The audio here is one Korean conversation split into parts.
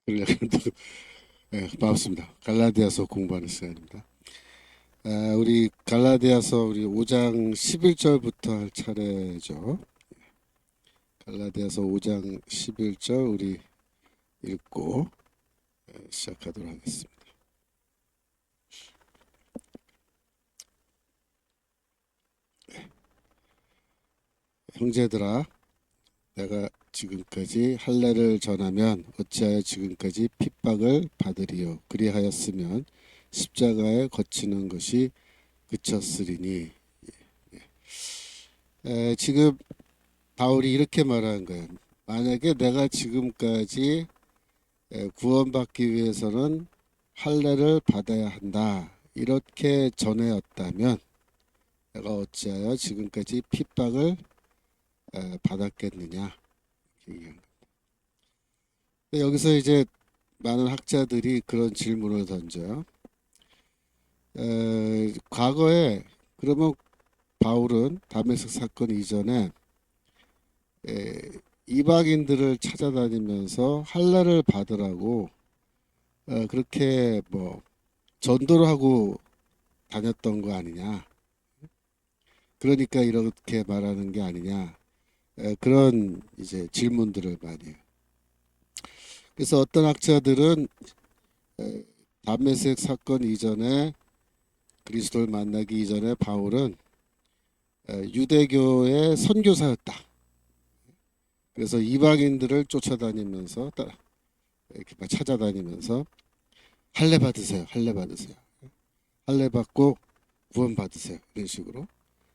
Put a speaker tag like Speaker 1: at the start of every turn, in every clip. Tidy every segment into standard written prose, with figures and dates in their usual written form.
Speaker 1: 네, 반갑습니다. 갈라디아서 공부하는 시간입니다. 우리 갈라디아서 우리 5장 11절부터 할 차례죠. 갈라디아서 5장 11절 우리 읽고 시작하도록 하겠습니다. 형제들아, 내가 지금까지 할례를 전하면 어찌하여 지금까지 핍박을 받으리요. 그리하였으면 십자가에 거치는 것이 그쳤으리니. 지금 바울이 이렇게 말하는 거예요. 만약에 내가 지금까지 구원받기 위해서는 할례를 받아야 한다, 이렇게 전해였다면 내가 어찌하여 지금까지 핍박을 받았겠느냐. 여기서 이제 많은 학자들이 그런 질문을 던져요. 과거에 그러면 바울은 다메섹 사건 이전에 이방인들을 찾아다니면서 할례를 받으라고 그렇게 뭐 전도를 하고 다녔던 거 아니냐. 그러니까 이렇게 말하는 게 아니냐. 그런 이제 질문들을 많이 해요. 그래서 어떤 학자들은 담메색 사건 이전에 그리스도를 만나기 이전에 바울은 유대교의 선교사였다. 그래서 이방인들을 쫓아다니면서 이렇게 찾아다니면서 할례 받으세요, 할례 받으세요, 할례 받고 구원 받으세요, 이런 식으로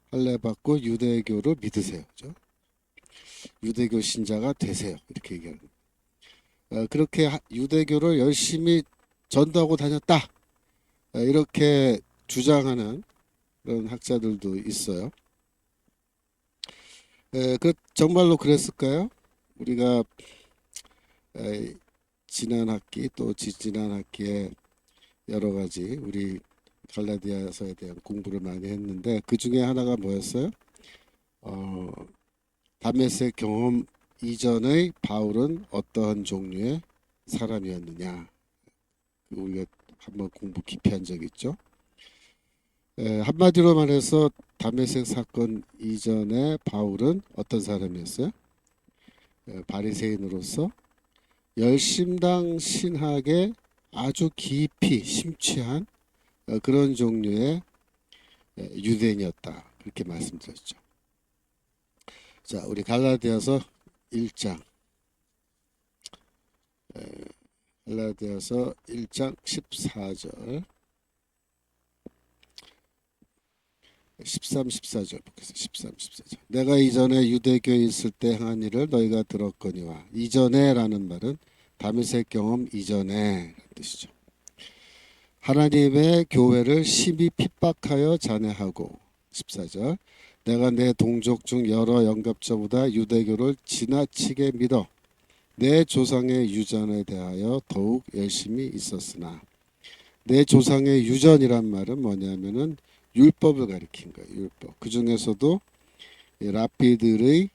Speaker 1: 할례 받고 유대교를 믿으세요, 그죠? 유대교 신자가 되세요, 이렇게 얘기하는 거예요. 그렇게 유대교를 열심히 전도하고 다녔다, 이렇게 주장하는 그런 학자들도 있어요. 정말로 그랬을까요? 우리가 지난 학기 또 지지난 학기에 여러 가지 우리 갈라디아서에 대한 공부를 많이 했는데 그 중에 하나가 뭐였어요? 다메섹 경험 이전의 바울은 어떠한 종류의 사람이었느냐? 우리가 한번 공부 깊이 한 적 있죠. 한마디로 말해서 다메섹 사건 이전에 바울은 어떤 사람이었어요? 바리새인으로서 열심당 신학에 아주 깊이 심취한 그런 종류의 유대인이었다, 그렇게 말씀드렸죠. 자, 우리 갈라디아서 1장 갈라디아서 1장 14절 13, 14절 보겠습니다. 13, 14절. 내가 이전에 유대교에 있을 때 행한 일을 너희가 들었거니와. 이전에 라는 말은 다메섹 경험 이전에 뜻이죠. 하나님의 교회를 심히 핍박하여 잔해하고. 14절. 내가 내 동족 중 여러 영갑자보다 유대교를 지나치게 믿어 내 조상의 유전에 대하여 더욱 열심히 있었으나. 내 조상의 유전이란 말은 뭐냐면은 율법을 가리킨 거예요. 율법. 그 중에서도 랍비들의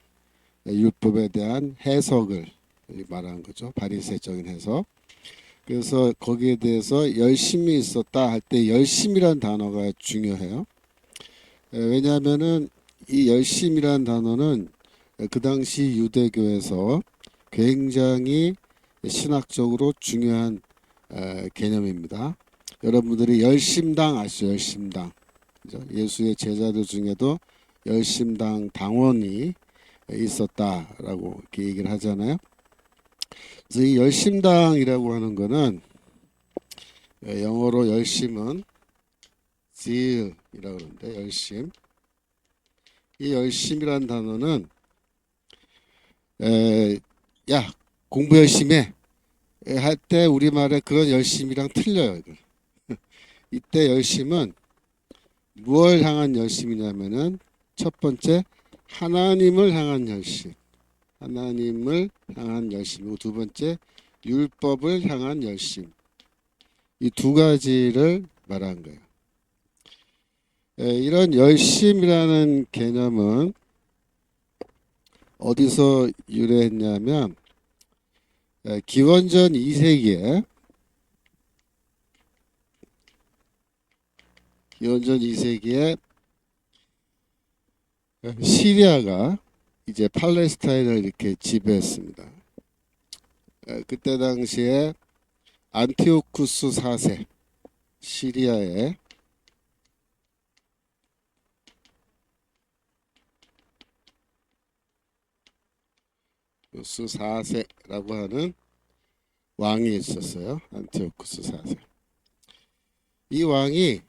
Speaker 1: 율법에 대한 해석을 말하는 거죠. 바리새적인 해석. 그래서 거기에 대해서 열심히 있었다 할 때 열심이란 단어가 중요해요. 왜냐하면은 이 열심이란 단어는 그 당시 유대교에서 굉장히 신학적으로 중요한 개념입니다. 여러분들이 열심당 아시죠? 열심당. 예수의 제자들 중에도 열심당 당원이 있었다라고 이렇게 얘기를 하잖아요. 그래서 이 열심당이라고 하는 거는 영어로 열심은 zeal이라고 그러는데 열심. 이 열심이란 단어는 야 공부 열심히 해 할 때 우리말에 그런 열심이랑 틀려요. 이때 열심은 무엇을 향한 열심이냐면은 첫 번째 하나님을 향한 열심, 하나님을 향한 열심이고 두 번째 율법을 향한 열심. 이 두 가지를 말한 거예요. 이런 열심이라는 개념은 어디서 유래했냐면 기원전 2세기에 시리아가 이제 팔레스타인을 이렇게 지배했습니다. 그때 당시에 안티오쿠스 4세 시리아의 쿠스 4세라고 하는 왕이 있었어요. 안티오쿠스 4세. 이 왕이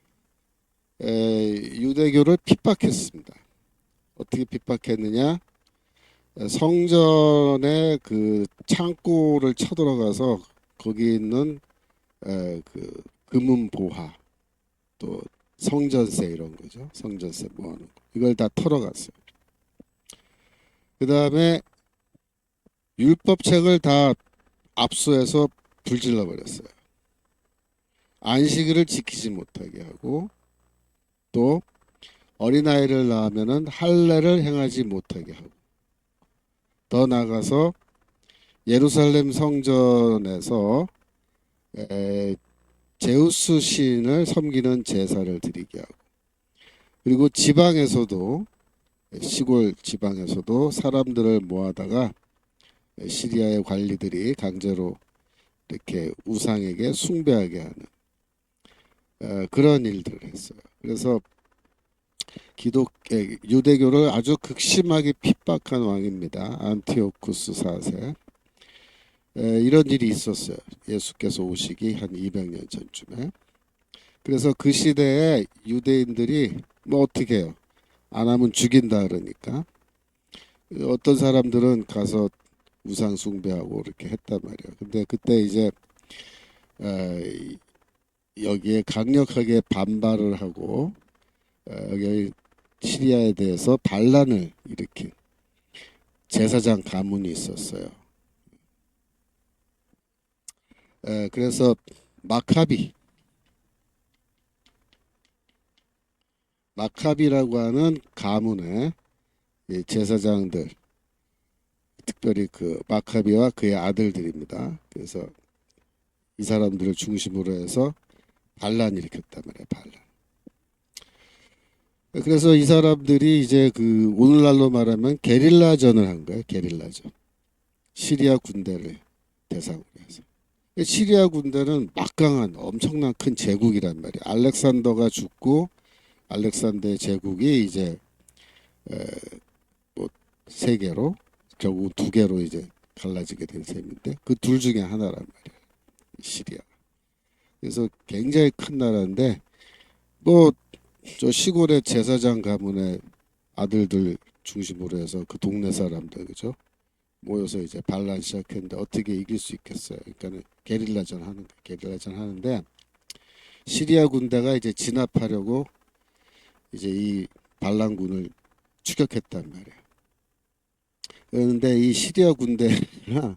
Speaker 1: 유대교를 핍박했습니다. 어떻게 핍박했느냐? 성전의 그 창고를 쳐들어가서 거기 있는 그 금은 보화, 또 성전세 이런 거죠. 성전세 모아놓은 거. 이걸 다 털어갔어요. 그 다음에 율법책을 다 압수해서 불질러 버렸어요. 안식일을 지키지 못하게 하고, 또 어린아이를 낳으면은 할례를 행하지 못하게 하고, 더 나아가서 예루살렘 성전에서 제우스 신을 섬기는 제사를 드리게 하고, 그리고 지방에서도, 시골 지방에서도 사람들을 모아다가 시리아의 관리들이 강제로 이렇게 우상에게 숭배하게 하는 그런 일들을 했어요. 그래서 유대교를 아주 극심하게 핍박한 왕입니다. 안티오쿠스 4세. 이런 일이 있었어요. 예수께서 오시기 한 200년 전쯤에. 그래서 그 시대에 유대인들이 뭐 어떻게 해요? 안 하면 죽인다 그러니까 어떤 사람들은 가서 우상 숭배하고 이렇게 했단 말이에요. 근데 그때 이제 여기에 강력하게 반발을 하고 여기 시리아에 대해서 반란을 일으킨 제사장 가문이 있었어요. 그래서 마카비라고 하는 가문의 제사장들, 특별히 그 마카비와 그의 아들들입니다. 그래서 이 사람들을 중심으로 해서 반란을 일으켰단 말이에요. 반란. 그래서 이 사람들이 이제 그 오늘날로 말하면 게릴라전을 한 거예요. 게릴라전. 시리아 군대를 대상으로 해서. 시리아 군대는 막강한 엄청난 큰 제국이란 말이에요. 알렉산더가 죽고 알렉산더의 제국이 이제 뭐 세 개로 결국 두 개로 이제 갈라지게 된 셈인데 그 둘 중에 하나란 말이에요. 시리아. 그래서 굉장히 큰 나라인데 뭐 저 시골의 제사장 가문의 아들들 중심으로 해서 그 동네 사람들 그죠? 모여서 이제 반란 시작했는데 어떻게 이길 수 있겠어요? 그러니까는 게릴라전 하는데 시리아 군대가 이제 진압하려고 이제 이 반란군을 추격했단 말이에요. 그런데 이 시리아 군대가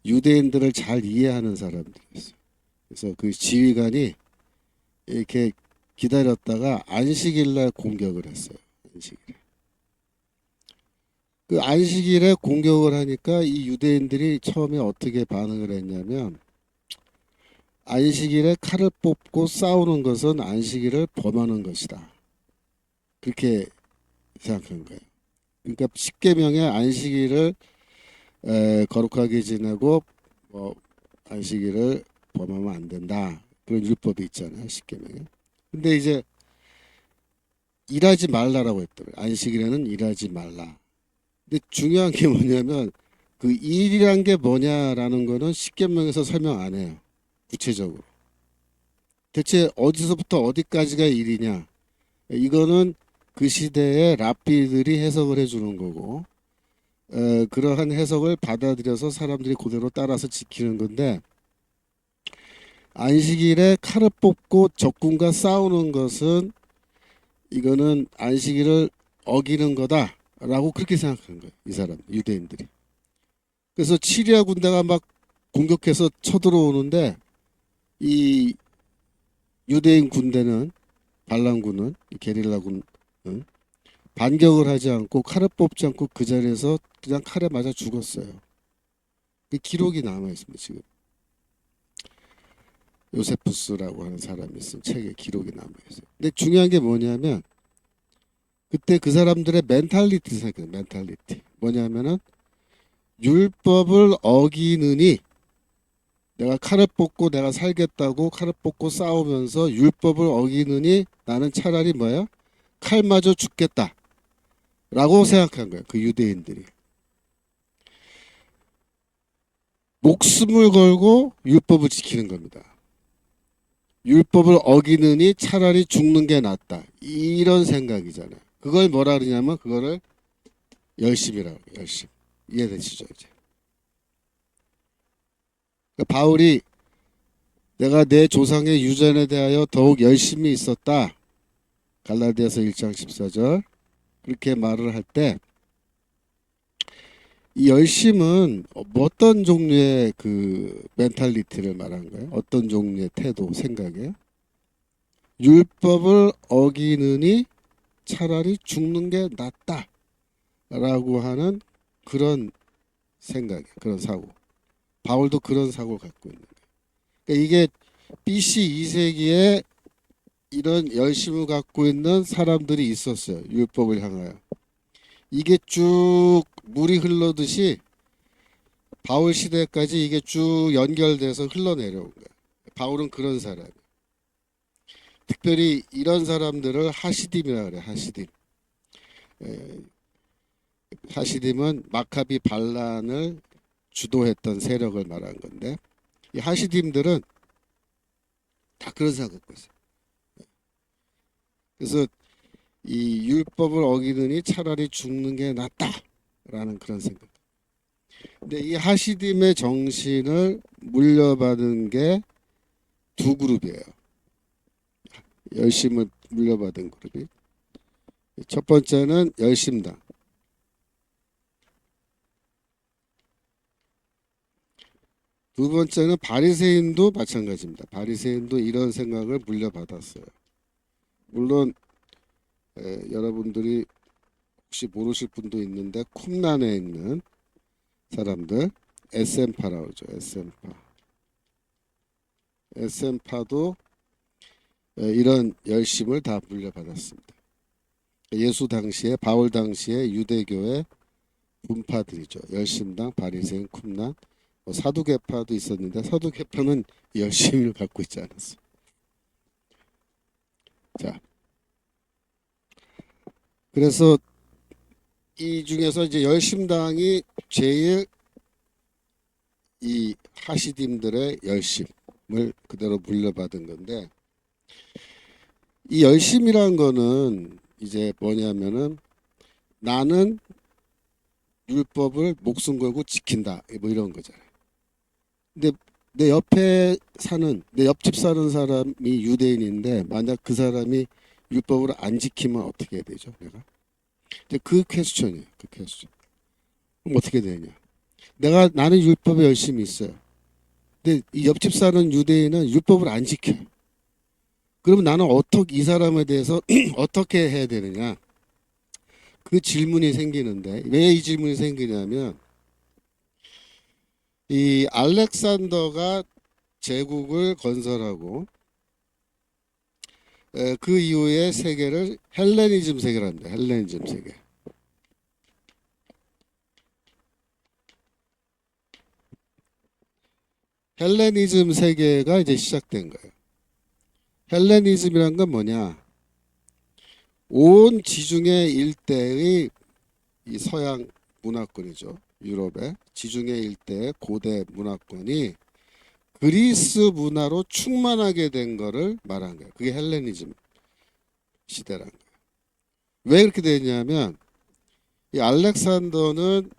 Speaker 1: 유대인들을 잘 이해하는 사람들이었어요. 그래서 그 지휘관이 이렇게 기다렸다가 안식일날 공격을 했어요. 그 안식일에 공격을 하니까 이 유대인들이 처음에 어떻게 반응을 했냐면 안식일에 칼을 뽑고 싸우는 것은 안식일을 범하는 것이다. 그렇게 생각한 거예요. 그러니까 십계명에 안식일을 거룩하게 지내고 뭐 안식일을 범하면 안 된다. 그런 율법이 있잖아요. 십계명에. 근데 이제 일하지 말라라고 했더라고요. 안식일에는 일하지 말라. 근데 중요한 게 뭐냐면 그 일이란 게 뭐냐라는 거는 십계명에서 설명 안 해요. 구체적으로. 대체 어디서부터 어디까지가 일이냐? 이거는 그 시대의 랍비들이 해석을 해주는 거고 그러한 해석을 받아들여서 사람들이 그대로 따라서 지키는 건데 안식일에 칼을 뽑고 적군과 싸우는 것은 이거는 안식일을 어기는 거다라고 그렇게 생각하는 거예요. 이 사람 유대인들이. 그래서 시리아 군대가 막 공격해서 쳐들어오는데 이 유대인 군대는 반란군은 게릴라군은 반격을 하지 않고 칼을 뽑지 않고 그 자리에서 그냥 칼에 맞아 죽었어요. 그 기록이 남아 있습니다. 지금 요세푸스라고 하는 사람이 쓴 책에 기록이 남아 있어요. 근데 중요한 게 뭐냐면 그때 그 사람들의 멘탈리티 생각해요. 멘탈리티 뭐냐면은 율법을 어기느니 내가 칼을 뽑고 내가 살겠다고 칼을 뽑고 싸우면서 율법을 어기느니 나는 차라리 뭐야? 칼 맞아 죽겠다. 라고 생각한 거예요. 그 유대인들이. 목숨을 걸고 율법을 지키는 겁니다. 율법을 어기느니 차라리 죽는 게 낫다. 이런 생각이잖아요. 그걸 뭐라 그러냐면 그거를 열심이라고 해요. 열심. 이해되시죠? 이제. 그러니까 바울이 내가 내 조상의 유전에 대하여 더욱 열심히 있었다. 갈라디아서 1장 14절 그렇게 말을 할 때 이 열심은 어떤 종류의 그 멘탈리티를 말하는 거예요? 어떤 종류의 태도, 생각이에요? 율법을 어기느니 차라리 죽는 게 낫다라고 하는 그런 생각이에요. 그런 사고. 바울도 그런 사고를 갖고 있는 거예요. 그러니까 이게 BC 2세기에 이런 열심을 갖고 있는 사람들이 있었어요. 율법을 향하여. 이게 쭉 물이 흘러듯이 바울 시대까지 이게 쭉 연결돼서 흘러내려온 거예요. 바울은 그런 사람이에요. 특별히 이런 사람들을 하시딤이라 그래요. 하시딤. 에, 하시딤은 마카비 반란을 주도했던 세력을 말하는 건데 이 하시딤들은 다 그런 생각 갖고 있어요. 그래서 이 율법을 어기느니 차라리 죽는 게 낫다라는 그런 생각. 근데 이 하시딤의 정신을 물려받은 게 두 그룹이에요. 열심을 물려받은 그룹이. 첫 번째는 열심당. 두 번째는 바리새인도 마찬가지입니다. 바리새인도 이런 생각을 물려받았어요. 물론 여러분들이 혹시 모르실 분도 있는데 쿰란에 있는 사람들 에센파라고 그러죠. 에센파도 이런 열심을 다 물려받았습니다. 예수 당시에 바울 당시에 유대교의 분파들이죠. 열심당, 바리새인, 쿰란, 사두개파도 있었는데 사두개파는 열심을 갖고 있지 않았어요. 자, 그래서 이 중에서 이제 열심당이 제일 이 하시딤들의 열심을 그대로 물려받은 건데 이 열심이란 거는 이제 뭐냐면은 나는 율법을 목숨 걸고 지킨다 뭐 이런 거잖아요. 근데 내 옆에 사는 내 옆집 사는 사람이 유대인인데 만약 그 사람이 율법을 안 지키면 어떻게 해야 되죠? 내가 이제 그 퀘스천이에요. 그 퀘스천. 그럼 어떻게 되냐? 나는 율법에 열심히 있어요. 근데 이 옆집 사는 유대인은 율법을 안 지켜요. 그러면 나는 어떻게 이 사람에 대해서 어떻게 해야 되느냐? 그 질문이 생기는데 왜 이 질문이 생기냐면 이 알렉산더가 제국을 건설하고 그 이후에 세계를 헬레니즘 세계랍니다. 헬레니즘 세계. 헬레니즘 세계가 이제 시작된 거예요. 헬레니즘이란 건 뭐냐? 온 지중해 일대의 이 서양 문화권이죠. 유럽의 지중해 일대의 고대 문화권이 그리스 문화로 충만하게 된 거를 말한 거예요. 그게 헬레니즘 시대란 거예요. 왜 그렇게 되냐면 이 알렉산더는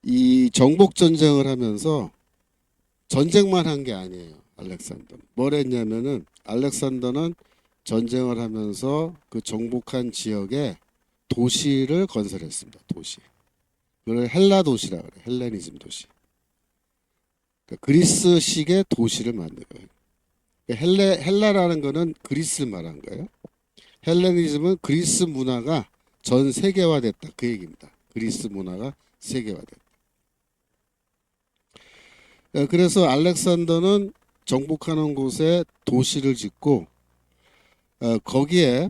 Speaker 1: 이 정복 전쟁을 하면서 전쟁만 한 게 아니에요. 알렉산더는 뭘 했냐면은 알렉산더는 전쟁을 하면서 그 정복한 지역에 도시를 건설했습니다. 도시. 그걸 헬라 도시라 그래요. 헬레니즘 도시. 그러니까 그리스식의 도시를 만든 거예요. 헬라라는 거는 그리스를 말한 거예요. 헬레니즘은 그리스 문화가 전 세계화됐다. 그 얘기입니다. 그리스 문화가 세계화됐다. 그래서 알렉산더는 정복하는 곳에 도시를 짓고 거기에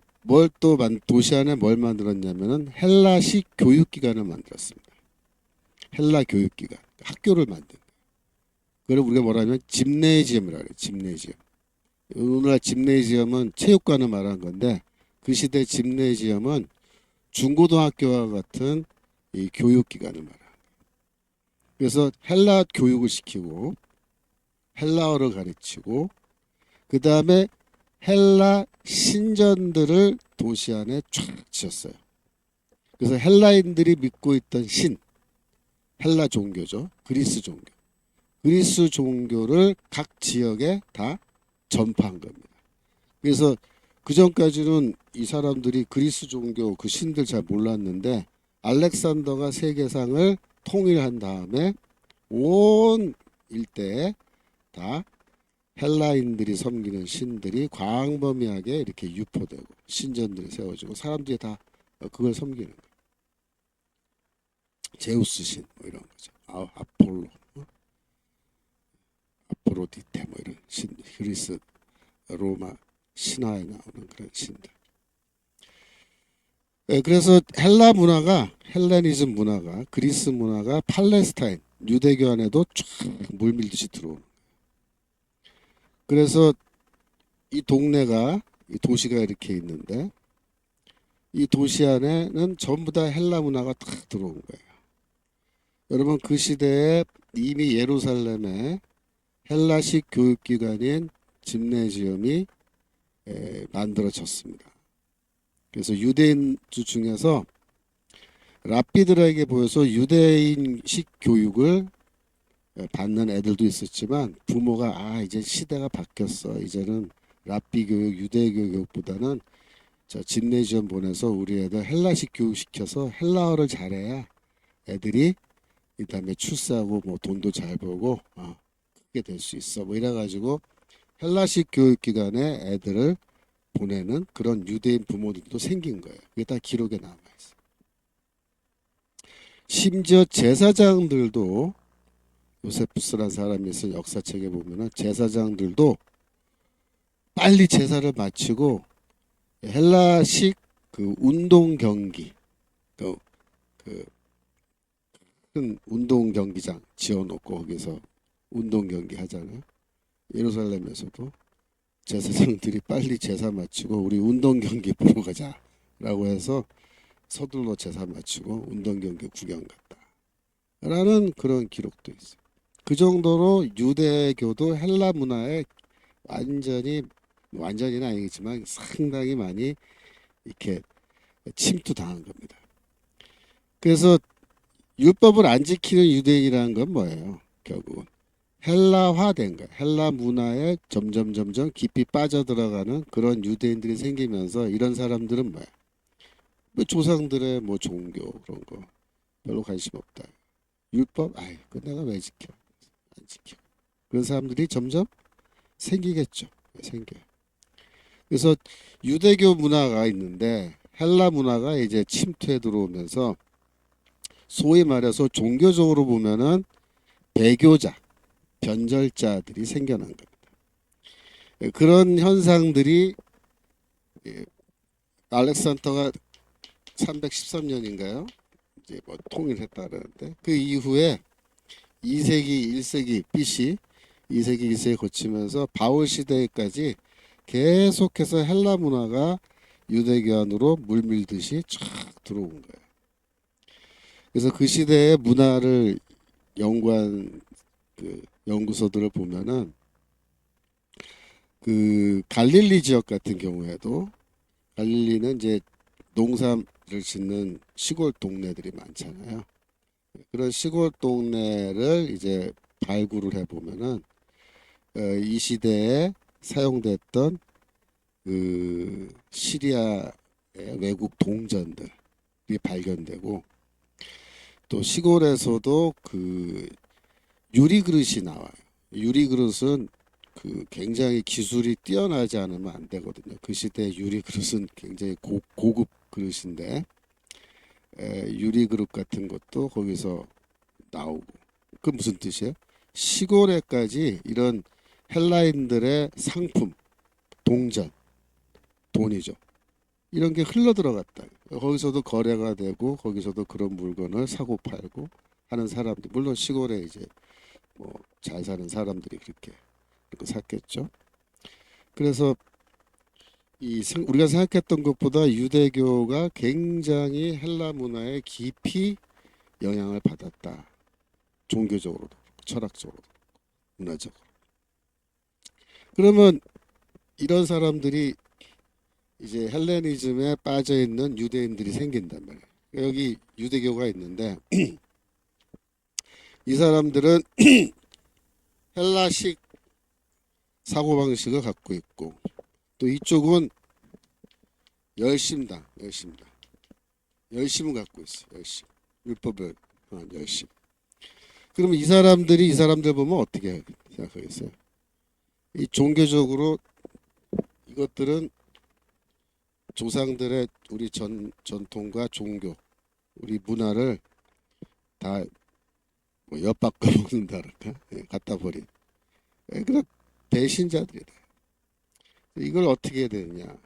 Speaker 1: 도시 안에 뭘 만들었냐면은 헬라식 교육기관을 만들었습니다. 헬라 교육기관, 학교를 만든. 그걸 우리가 뭐라면 짐네지엄이라고 해요. 짐네지엄. 오늘날 짐네지엄은 체육관을 말한 건데 그 시대 짐네지엄은 중고등학교와 같은 이 교육기관을 말합니다. 그래서 헬라 교육을 시키고 헬라어를 가르치고 그 다음에 헬라 신전들을 도시 안에 쫙 지었어요. 그래서 헬라인들이 믿고 있던 헬라 종교죠. 그리스 종교. 그리스 종교를 각 지역에 다 전파한 겁니다. 그래서 그 전까지는 이 사람들이 그리스 종교 그 신들 잘 몰랐는데 알렉산더가 세계상을 통일한 다음에 온 일대에 다 헬라인들이 섬기는 신들이 광범위하게 이렇게 유포되고 신전들이 세워지고 사람들이 다 그걸 섬기는 거예요. 제우스 신 뭐 이런 거죠. 아폴로, 아포로디테 뭐 이런 신, 그리스 로마 신화에 나오는 그런 신들. 그래서 헬라 문화가 헬레니즘 문화가 그리스 문화가 팔레스타인 유대교 안에도 쫙 물밀듯이 들어오는. 그래서 이 동네가 이 도시가 이렇게 있는데 이 도시 안에는 전부 다 헬라 문화가 딱 들어온 거예요. 여러분 그 시대에 이미 예루살렘에 헬라식 교육기관인 짐네지엄이 만들어졌습니다. 그래서 유대인들 중에서 랍비들에게 보여서 유대인식 교육을 받는 애들도 있었지만 부모가 이제 시대가 바뀌었어. 이제는 랍비 교육, 유대 교육보다는 저 짐네지엄 보내서 우리 애들 헬라식 교육 시켜서 헬라어를 잘해야 애들이 그다음에 출세하고 뭐 돈도 잘 벌고 크게 될 수 있어. 뭐 이래가지고 헬라식 교육기관에 애들을 보내는 그런 유대인 부모들도 생긴 거예요. 그게 다 기록에 남아 있어. 심지어 제사장들도 요세푸스라는 사람이 쓴 역사책에 보면은 제사장들도 빨리 제사를 마치고 헬라식 그 운동 경기 그 큰 운동 경기장 지어놓고 거기서 운동 경기 하잖아요. 예루살렘에서도 제사장들이 빨리 제사 마치고 우리 운동 경기 보러 가자라고 해서 서둘러 제사 마치고 운동 경기 구경 갔다라는 그런 기록도 있어요. 그 정도로 유대교도 헬라 문화에 완전히는 아니겠지만 상당히 많이 이렇게 침투당한 겁니다. 그래서 율법을 안 지키는 유대인이라는 건 뭐예요? 결국은 헬라화된 거예요. 헬라 문화에 점점 깊이 빠져들어가는 그런 유대인들이 생기면서 이런 사람들은 뭐야? 뭐 조상들의 뭐 종교 그런 거 별로 관심 없다. 율법? 그 내가 왜 지켜? 안 지켜. 그런 사람들이 점점 생기겠죠. 생겨요. 그래서 유대교 문화가 있는데 헬라 문화가 이제 침투해 들어오면서 소위 말해서 종교적으로 보면은 배교자, 변절자들이 생겨난 겁니다. 그런 현상들이 알렉산더가 313년인가요? 이제 뭐 통일했다는데 그 이후에 2세기, 1세기 BC, 2세기, 1세기 거치면서 바울 시대까지 계속해서 헬라 문화가 유대교 안으로 물밀듯이 쫙 들어온 거예요. 그래서 그 시대의 문화를 연구한 그 연구소들을 보면은 그 갈릴리 지역 같은 경우에도 갈릴리는 이제 농사를 짓는 시골 동네들이 많잖아요. 그런 시골 동네를 이제 발굴을 해보면은 이 시대에 사용됐던 그 시리아의 외국 동전들이 발견되고 또 시골에서도 그 유리 그릇이 나와요. 유리 그릇은 그 굉장히 기술이 뛰어나지 않으면 안 되거든요. 그 시대 유리 그릇은 굉장히 고급 그릇인데 유리 그릇 같은 것도 거기서 나오고 그 무슨 뜻이에요? 시골에까지 이런 헬라인들의 상품, 동전, 돈이죠. 이런 게 흘러 들어갔다. 거기서도 거래가 되고 거기서도 그런 물건을 사고 팔고 하는 사람들. 물론 시골에 이제 뭐 잘 사는 사람들이 그렇게 샀겠죠. 그래서 우리가 생각했던 것보다 유대교가 굉장히 헬라 문화에 깊이 영향을 받았다. 종교적으로도, 철학적으로도, 문화적으로. 그러면 이런 사람들이 이제 헬레니즘에 빠져 있는 유대인들이 생긴단 말이에요. 여기 유대교가 있는데 이 사람들은 헬라식 사고방식을 갖고 있고 또 이쪽은 열심을 갖고 있어. 열심. 율법을 열심. 그러면 이 사람들 보면 어떻게 생각하겠어요? 이 종교적으로 이것들은 조상들의 우리 전통과 종교, 우리 문화를 다 뭐 엿바꿔 먹는다랄까? 예, 갖다 버린. 예, 그런 배신자들이다. 이걸 어떻게 해야 되느냐?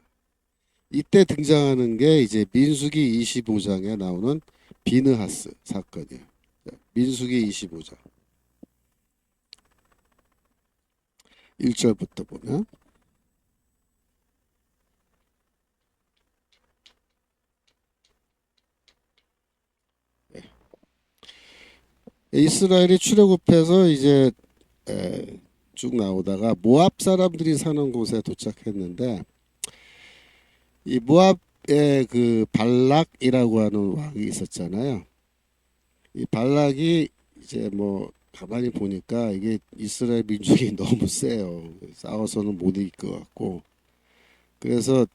Speaker 1: 이때 등장하는 게 이제 민수기 25장에 나오는 비느하스 사건이에요. 민수기 25장 1절부터 보면 이스라엘이 출애굽해서 이제 쭉 나오다가 모압 사람들이 사는 곳에 도착했는데 이 모압의 그 발락이라고 하는 왕이 있었잖아요. 이 발락이 이제 뭐 가만히 보니까 이게 이스라엘 민족이 너무 세요. 싸워서는 못 이길 것 같고 그래서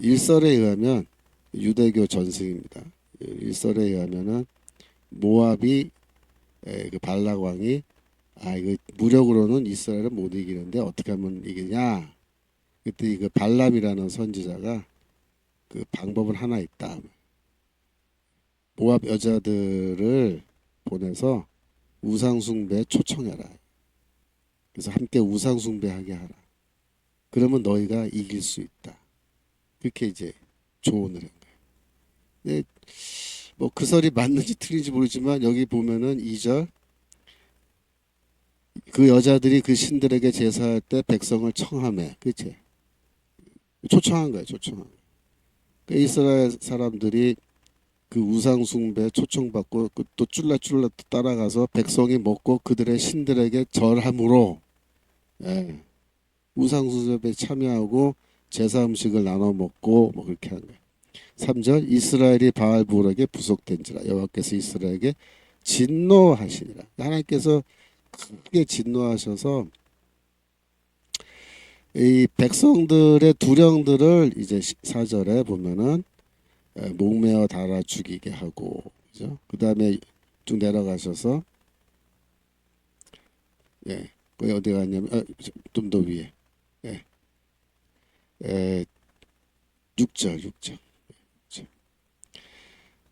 Speaker 1: 일설에 의하면 유대교 전승입니다. 일설에 의하면은 모압이 그 발락 왕이 이거 무력으로는 이스라엘을 못 이기는데 어떻게 하면 이기냐? 그때 이거 발람이라는 선지자가 그 방법은 하나 있다. 모압 여자들을 보내서 우상숭배 초청해라. 그래서 함께 우상숭배하게 하라. 그러면 너희가 이길 수 있다. 그렇게 이제 조언을 한 거예요. 근데 뭐 그 설이 맞는지 틀린지 모르지만 여기 보면은 2절 그 여자들이 그 신들에게 제사할 때 백성을 청함해. 그치? 초청한 거예요. 초청한 거예요. 그러니까 이스라엘 사람들이 그 우상 숭배 초청받고 또 쫄라쫄라 따라가서 백성이 먹고 그들의 신들에게 절함으로 예, 우상 숭배에 참여하고 제사 음식을 나눠 먹고 뭐 그렇게 한 거예요. 3절 이스라엘이 바알부락에 부속된지라 여호와께서 이스라엘에게 진노하시니라. 하나님께서 크게 진노하셔서 이 백성들의 두령들을 이제 4절에 보면은 목매어 달아 죽이게 하고 그죠? 그다음에 쭉 내려가셔서 예. 거기 어디 갔냐면 좀 더 위에 예. 6절.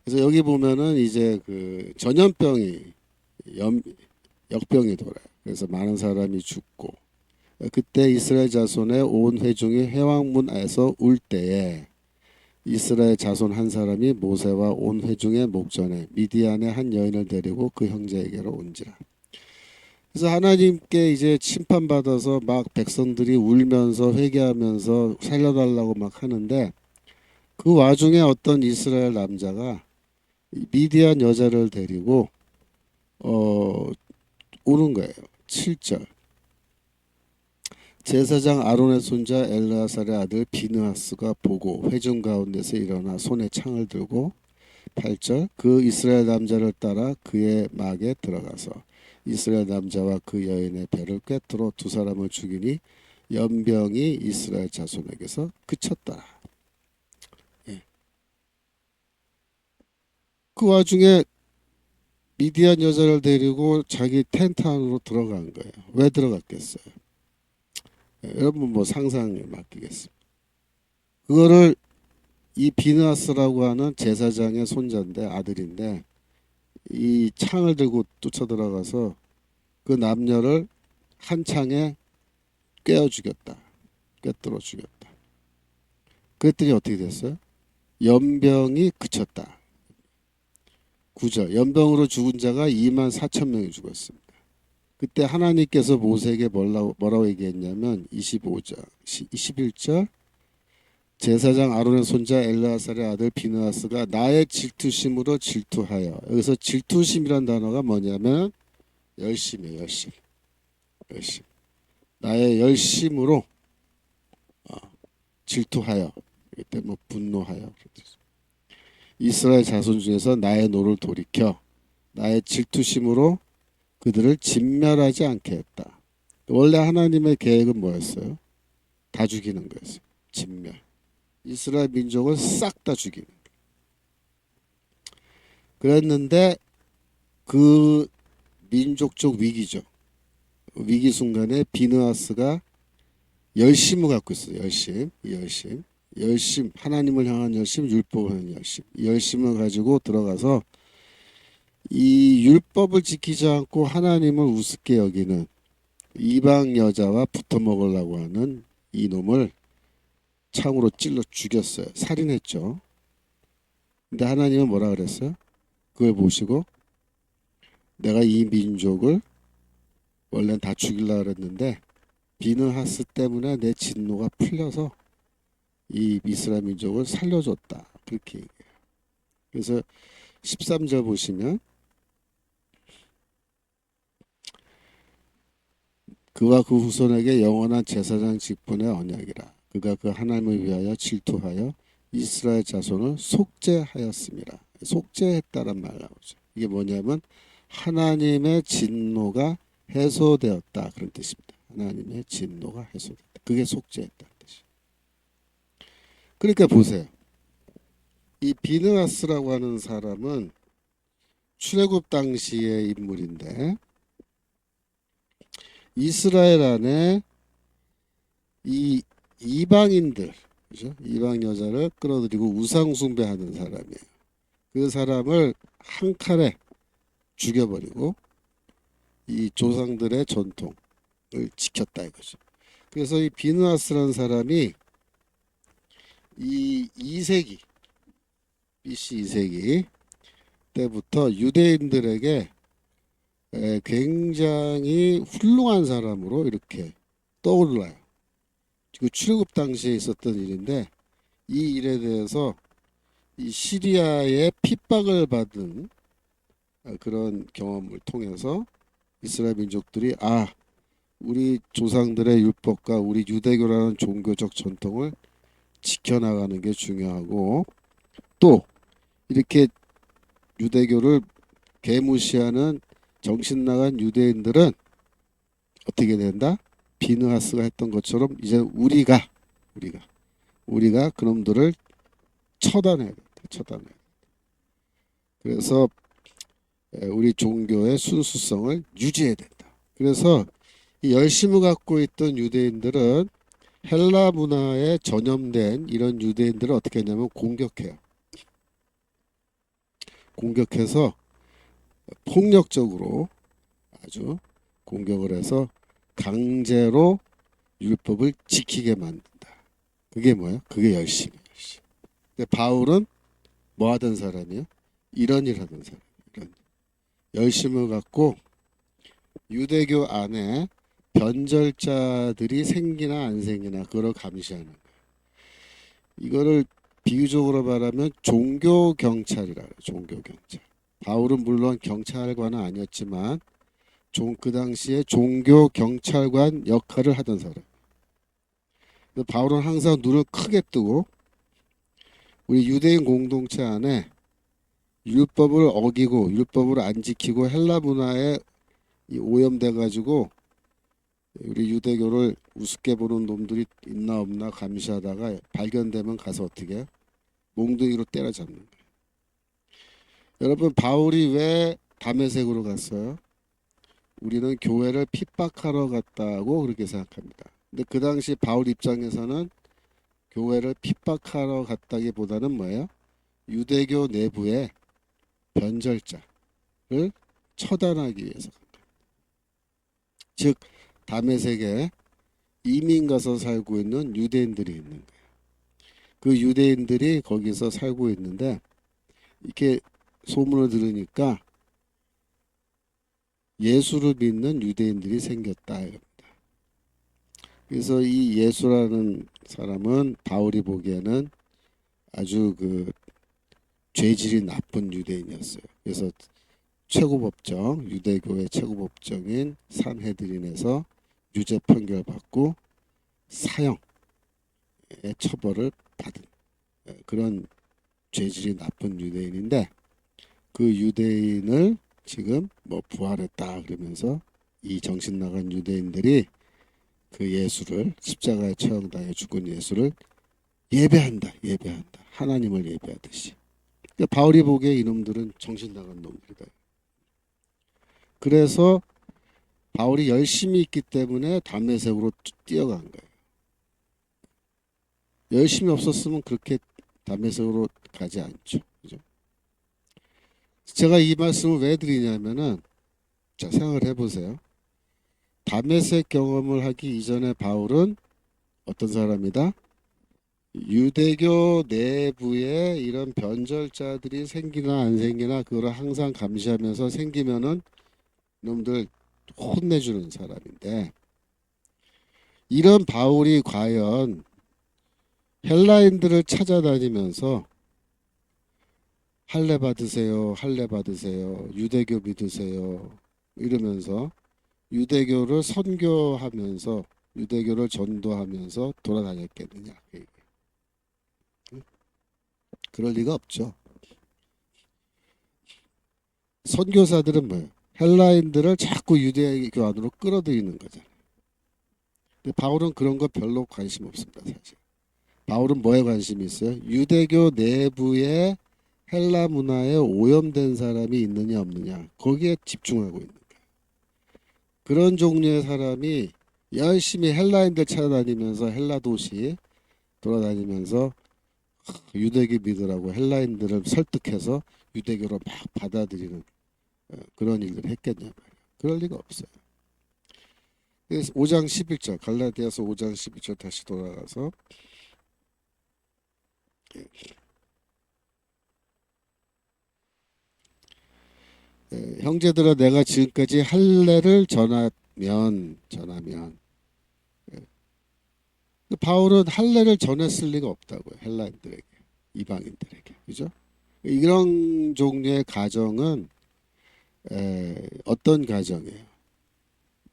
Speaker 1: 그래서 여기 보면은 이제 그 전염병이 역병이 돌아요. 그래서 많은 사람이 죽고 그때 이스라엘 자손의 온 회중이 회왕문에서 울 때에 이스라엘 자손 한 사람이 모세와 온 회중의 목전에 미디안의 한 여인을 데리고 그 형제에게로 온지라. 그래서 하나님께 이제 심판받아서 막 백성들이 울면서 회개하면서 살려달라고 막 하는데 그 와중에 어떤 이스라엘 남자가 미디안 여자를 데리고 오는 거예요. 7절 제사장 아론의 손자 엘르아살의 아들 비느하스가 보고 회중 가운데서 일어나 손에 창을 들고 8절 그 이스라엘 남자를 따라 그의 막에 들어가서 이스라엘 남자와 그 여인의 배를 꿰뚫어 두 사람을 죽이니 연병이 이스라엘 자손에게서 그쳤더라. 예. 그 와중에 미디안 여자를 데리고 자기 텐트 안으로 들어간 거예요. 왜 들어갔겠어요? 예, 여러분 뭐 상상에 맡기겠습니다. 그거를 이 비느하스라고 하는 제사장의 손자인데 아들인데 이 창을 들고 쫓아 들어가서 그 남녀를 한 창에 꿰어 죽였다. 꿰뚫어 죽였다. 그랬더니 어떻게 됐어요? 연병이 그쳤다. 9절. 연병으로 죽은 자가 2만 4천 명이 죽었습니다. 그때 하나님께서 모세에게 뭐라고 얘기했냐면 25절, 21절 제사장 아론의 손자 엘르아살의 아들 비느하스가 나의 질투심으로 질투하여 여기서 질투심이란 단어가 뭐냐면 열심이에요. 열심. 열심. 나의 열심으로 질투하여 이때 뭐 분노하여 이스라엘 자손 중에서 나의 노를 돌이켜 나의 질투심으로 그들을 진멸하지 않게 했다. 원래 하나님의 계획은 뭐였어요? 다 죽이는 거였어요. 진멸. 이스라엘 민족을 싹 다 죽이는 거예요. 그랬는데 그 민족적 위기죠. 위기 순간에 비느하스가 열심을 갖고 있어요. 열심, 하나님을 향한 열심, 율법을 향한 열심. 이 열심을 가지고 들어가서 이 율법을 지키지 않고 하나님을 우습게 여기는 이방 여자와 붙어 먹으려고 하는 이 놈을 창으로 찔러 죽였어요. 살인했죠. 근데 하나님은 뭐라 그랬어요? 그걸 보시고 내가 이 민족을 원래는 다 죽이려고 그랬는데 비느하스 때문에 내 진노가 풀려서 이 이스라엘 민족을 살려줬다. 그렇게 얘기해요. 그래서 13절 보시면 그와 그 후손에게 영원한 제사장 직분의 언약이라. 그가 그 하나님을 위하여 질투하여 이스라엘 자손을 속죄하였습니다. 속죄했다란 말 나오죠. 이게 뭐냐면 하나님의 진노가 해소되었다 그런 뜻입니다. 하나님의 진노가 해소됐다. 그게 속죄했다는 뜻이에요. 그러니까 보세요. 이 비느하스라고 하는 사람은 출애굽 당시의 인물인데 이스라엘 안에 이 이방인들, 그죠? 이방 여자를 끌어들이고 우상 숭배하는 사람이에요. 그 사람을 한 칼에 죽여버리고 이 조상들의 전통을 지켰다 이거죠. 그래서 이 비느하스라는 사람이 이 2세기 BC 2세기 때부터 유대인들에게 굉장히 훌륭한 사람으로 이렇게 떠올라요. 그 출애굽 당시에 있었던 일인데 이 일에 대해서 이 시리아의 핍박을 받은 그런 경험을 통해서 이스라엘 민족들이 우리 조상들의 율법과 우리 유대교라는 종교적 전통을 지켜나가는 게 중요하고 또 이렇게 유대교를 개무시하는 정신 나간 유대인들은 어떻게 된다? 비느하스가 했던 것처럼 이제 우리가 그놈들을 처단해야 된다. 처단해야 된다. 그래서 우리 종교의 순수성을 유지해야 된다. 그래서 이 열심을 갖고 있던 유대인들은 헬라 문화에 전염된 이런 유대인들을 어떻게 했냐면 공격해요. 공격해서 폭력적으로 아주 공격을 해서 강제로 율법을 지키게 만든다. 그게 뭐야? 그게 열심이에요. 열심. 근데 바울은 뭐 하던 사람이에요? 이런 일 하던 사람. 이런 열심을 갖고 유대교 안에 변절자들이 생기나 안 생기나 그걸 감시하는 거예요. 이거를 비유적으로 말하면 종교 경찰이라 그래요. 종교 경찰. 바울은 물론 경찰관은 아니었지만 그 당시에 종교 경찰관 역할을 하던 사람. 바울은 항상 눈을 크게 뜨고 우리 유대인 공동체 안에 율법을 어기고 율법을 안 지키고 헬라 문화에 오염돼 가지고 우리 유대교를 우습게 보는 놈들이 있나 없나 감시하다가 발견되면 가서 어떻게 해요? 몽둥이로 때려잡는 거예요. 여러분 바울이 왜 다메섹으로 갔어요? 우리는 교회를 핍박하러 갔다고 그렇게 생각합니다. 근데 그 당시 바울 입장에서는 교회를 핍박하러 갔다기보다는 뭐예요? 유대교 내부의 변절자를 처단하기 위해서 간 거예요. 즉 다메섹에 이민 가서 살고 있는 유대인들이 있는 거예요. 그 유대인들이 거기서 살고 있는데 이렇게 소문을 들으니까 예수를 믿는 유대인들이 생겼다. 그래서 이 예수라는 사람은 바울이 보기에는 아주 그 죄질이 나쁜 유대인이었어요. 그래서 최고법정, 유대교의 최고법정인 산헤드린에서 유죄 판결받고 사형의 처벌을 받은 그런 죄질이 나쁜 유대인인데 그 유대인을 지금 뭐 부활했다 그러면서 이 정신 나간 유대인들이 그 예수를 십자가에 처형당해 죽은 예수를 예배한다. 하나님을 예배하듯이. 그러니까 바울이 보기에 이놈들은 정신 나간 놈들이다. 그래서 바울이 열심히 있기 때문에 다메섹으로 뛰어간 거예요. 열심히 없었으면 그렇게 다메섹으로 가지 않죠. 그죠? 제가 이 말씀을 왜 드리냐면은 자 생각을 해보세요. 다메섹 경험을 하기 이전에 바울은 어떤 사람이다? 유대교 내부에 이런 변절자들이 생기나 안 생기나 그거를 항상 감시하면서 생기면은 놈들 혼내주는 사람인데 이런 바울이 과연 헬라인들을 찾아다니면서 할례 받으세요, 유대교 믿으세요 이러면서 유대교를 선교하면서 유대교를 전도하면서 돌아다녔겠느냐? 그럴 리가 없죠. 선교사들은 뭐예요? 헬라인들을 자꾸 유대교 안으로 끌어들이는 거잖아요. 근데 바울은 그런 거 별로 관심 없습니다, 사실. 바울은 뭐에 관심이 있어요? 유대교 내부에 헬라 문화에 오염된 사람이 있느냐 없느냐 거기에 집중하고 있는 거예요. 그런 종류의 사람이 열심히 헬라인들 찾아다니면서 헬라 도시 돌아다니면서 유대교 믿으라고 헬라인들을 설득해서 유대교로 막 받아들이는 그런 일들을 했겠냐 말이에요. 그럴 리가 없어요. 그래서 5장 11절 갈라디아서 5장 11절 다시 돌아가서 형제들아 내가 지금까지 할례를 전하면 바울은 할례를 전했을 리가 없다고요. 헬라인들에게 이방인들에게 그죠? 이런 종류의 가정은 어떤 가정이에요?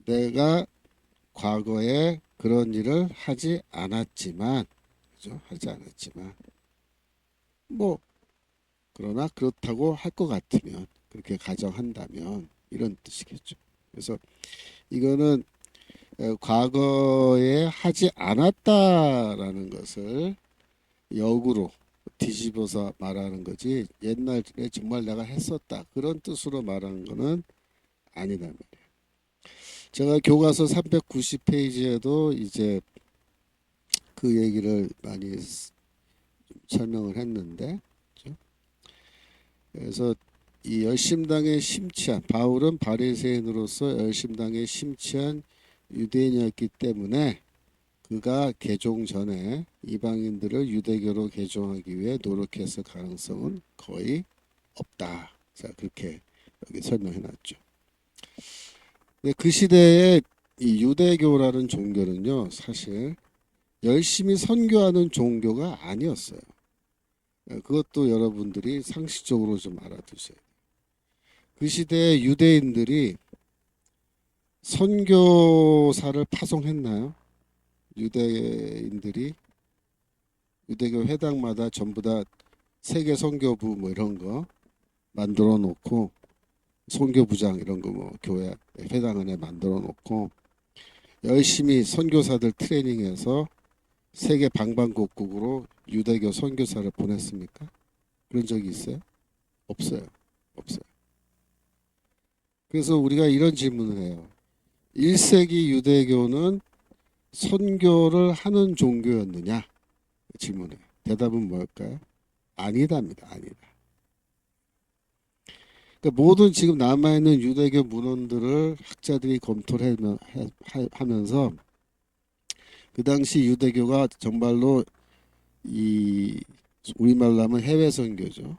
Speaker 1: 내가 과거에 그런 일을 하지 않았지만 그죠? 하지 않았지만 뭐 그러나 그렇다고 할 것 같으면 그렇게 가정한다면 이런 뜻이겠죠. 그래서 이거는 과거에 하지 않았다라는 것을 역으로 뒤집어서 말하는 거지 옛날에 정말 내가 했었다 그런 뜻으로 말하는 거는 아니다 말이에요. 제가 교과서 390페이지에도 이제 그 얘기를 많이 설명을 했는데 그래서 이 열심당에 심취한 바울은 바리새인으로서 열심당에 심취한 유대인이었기 때문에 그가 개종 전에 이방인들을 유대교로 개종하기 위해 노력했을 가능성은 거의 없다. 자 그렇게 여기 설명해놨죠. 근데 그 시대에 이 유대교라는 종교는요 사실 열심히 선교하는 종교가 아니었어요. 그것도 여러분들이 상식적으로 좀 알아두세요. 그 시대에 유대인들이 선교사를 파송했나요? 유대인들이 유대교 회당마다 전부 다 세계 선교부 뭐 이런 거 만들어 놓고 선교부장 이런 거 뭐 교회 회당 안에 만들어 놓고 열심히 선교사들 트레이닝해서 세계 방방곡곡으로 유대교 선교사를 보냈습니까? 그런 적이 있어요? 없어요. 없어요. 그래서 우리가 이런 질문을 해요. 1세기 유대교는 선교를 하는 종교였느냐? 질문해요. 대답은 뭘까요? 아니다입니다. 아니다. 그러니까 모든 지금 남아있는 유대교 문헌들을 학자들이 검토를 하면서 그 당시 유대교가 정말로 이 우리말로 하면 해외 선교죠.